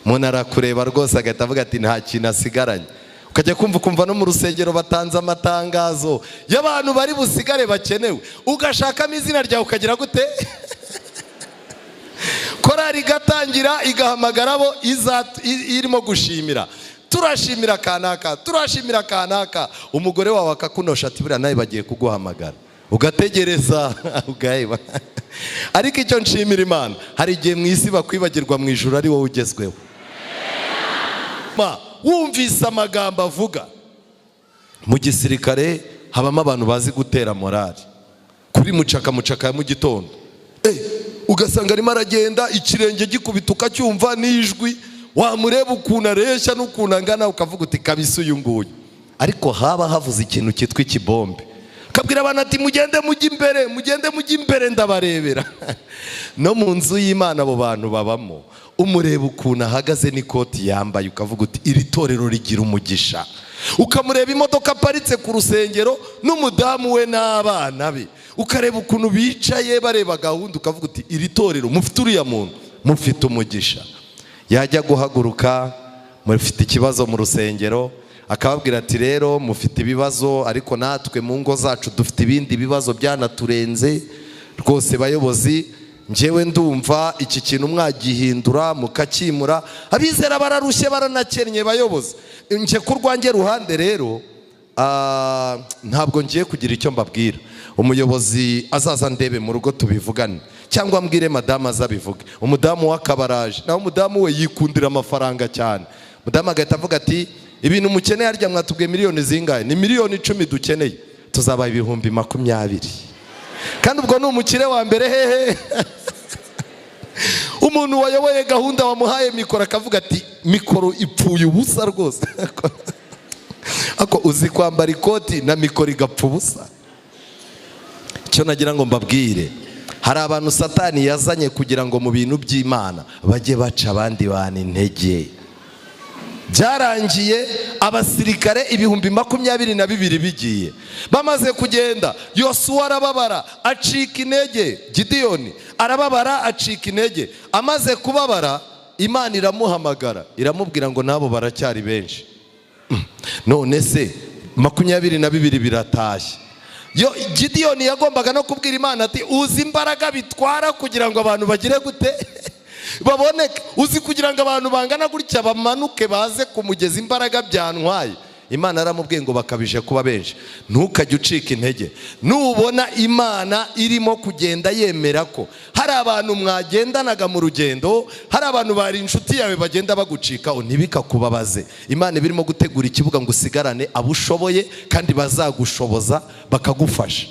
umuntu arakureba rwose agahita avuga ati nta kintu asigaranye. Ukajya kumva no mu rusengero batanze amatangazo y'abantu bari busigare bakenewe, ugashakamo izina ryawe ukagira gute? Korari igatangira igahamagara abo irimo gushimira, turashimira kanaka, turashimira kanaka. Umugore wawe akakunosha ati buriya nawe bagiye kuguhamagara, ugategereza ugaheba. Ariko icyo nshimira Imana, hari igihe mu isi bakwibagirwa, mu ijuru ari wowe ugezweho. Wumvise amagambo avuga, mu gisirikare habamo abantu bazi gutera morali. Kuri mucaka ya mu gitondo ugasanga arimo aragenda ikirenge gikubita ukacyumva n'ijwi, wamureba ukuntu areshya n'ukuntu angana ukavuga uti kabisa uyu nguyu. Ariko haba havuze ikintu cyitwa ikibombe, kabwira abantu ati mugende mujye imbere ndabarebera. No mu nzu y'Imana abo bantu babamo, umureba ukuntu ahagaze n'ikoti yambaye ukavuga uti iri torero rigira umugisha. Ukamureba imodoka aparitse ku rusengero n'umudamu we n'abana be, ukareba ukuntu bicaye bareba gahunda ukavuga uti iri torero mufite uriya muntu mufite umugisha. Yajya guhaguruka, mufite ikibazo mu rusengero, akababwira ati rero mufite ibibazo, ariko natwe mu ngo zacu dufite ibindi bibazo byanaturenze rwose bayobozi, njyewe ndumva iki kintu mwagihindura mukakimura. Abizera bararushye baranakennye bayobozi, nje ku rwanjye ruhande rero ntabwo ngiye kugira icyo mbabwira. Umuyobozi azaza ndebe mu rugo tubivugane, cyangwa mbwire madamu azabivuge. Umudamu w'akabaraje naho umudamu we yikundira amafaranga cyane. Mudamu agahita avuga ati ibintu mukeneye harya mwatubwiye miliyoni zingahe? Ni miliyoni 10 dukeneye, tuzabaha 20,000. Kandi ubwo ni umukire wa mbere hehe. Umuntu wayoboye gahunda wamuhaye mikoro akavuga ati mikoro ipfuye ubusa rwose. Ako uzi kwambara ikoti na mikoro igapfa ubusa. Icyo nagira ngo mbabwire, hari abantu Satani yazanye kugira ngo mu bintu by'Imana bajye baca abandi bantu intege. Byarangiye abasirikare 22,000 bigiye, bamaze kugenda Yosuwa arababara acika intege, Gideyoni arababara acika intege. Amaze kubabara Imana iramuhamagara iramubwira ngo nabo baracyari benshi. None se 22 biratashye. Gideyoni yagombaga no kubwira Imana ati uzi imbaraga bitwara kugira ngo abantu bagire gute baboneke, uzi kugira ngo abantu bangana gutya bamanuke baze kumugeza imbaraga byantwaye. Imana aramubwiye ngo bakabije kuba benshi. Ntukajye ucika intege, nubona Imana irimo kugenda yemera ko hari abantu mwagendanaga mu rugendo, hari abantu bari inshuti yawe bagenda bagucikaho, ntibikakubabaze. Imana ibirimo gutegura ikibuga ngo usigarane abo ushoboye kandi bazagushoboza bakagufasha.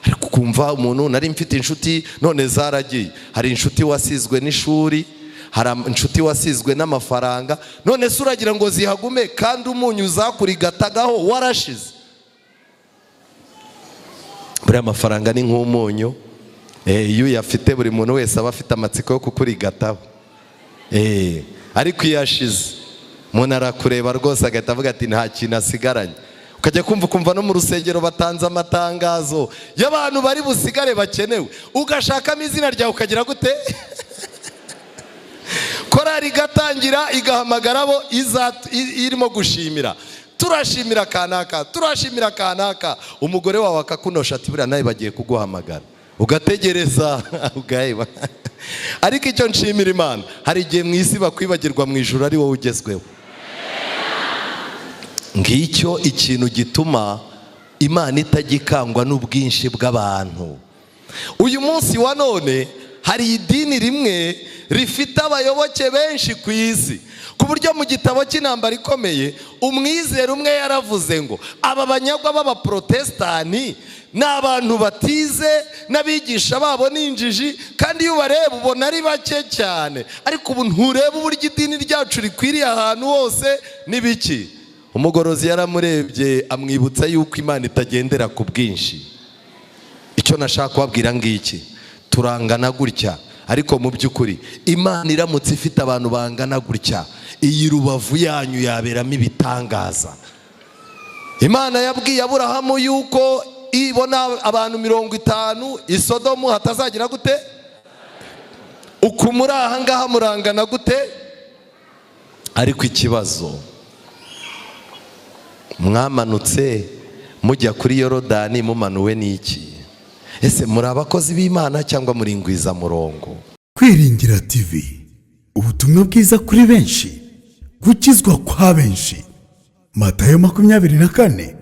Ariko kumva umuntu nari mfite inshuti none zaragiye, hari inshuti wasizwe n'ishuri, hari inshuti wasizwe n'amafaranga, none se uragira ngo zihagume kandi umunyu uzakurigatagaho warashize. Buriya amafaranga ni nk'umunyu, iyo uyafite buri muntu wese aba afite amatsiko yo kukurigataho. Ariko iyo yashize umuntu arakureba rwose agahita avuga ati nta kintu asigaranye. Ukajya kumva no mu rusengero batanze amatangazo y'abantu bari busigare bakenewe, ugashakamo izina ryawe ukagira gute? Korari igatangira igahamagara abo irimo gushimira, turashimira kanaka, turashimira kanaka. Umugore wawe akakunosha ati buriya nawe bagiye kuguhamagara, ugategereza ugaheba. Ariko icyo nshimira Imana, hari igihe mu isi bakwibagirwa, mu ijuru ari wowe ugezweho. Ngicyo ikintu gituma Imana itagikangwa n'ubwinshi bw'abantu. Uyu munsi wa none hari idini rimwe rifite abayoboke benshi ku isi, ku buryo mu gitabo cy'intambara ikomeye umwizera umwe yaravuze ngo aba banyagwa b'abaprotestani ni abantu batize, n'abigisha babo ni injiji, kandi iyo ubareba ubona ari bake cyane. Ariko ubu ntureba uburyo idini ryacu rikwiriye ahantu hose n'ibiki. Umugorozi yaramurebye amwibutsa yuko Imana itagendera ku bwinshi. Icyo nashaka kubabwira ngiki, turangana gutya, ariko mu by'ukuri Imana iramutse ifite abantu bangana gutya, iyi Rubavu yanyu yaberamo ibitangaza. Imana yabwiye Aburahamu yuko ibona abantu 50, isodomu hatazagira gute? Uku muri aha ngaha murangana gute? Ariko ikibazo, mwamanutse mujya kuri Yorodani mumanuwe n'iki? Ese muri abakozi b'Imana cyangwa muri ingwiza murongo? Kwiringira TV, ubutumwa bwiza kuri benshi, gukizwa kwa benshi. Matayo 24:14.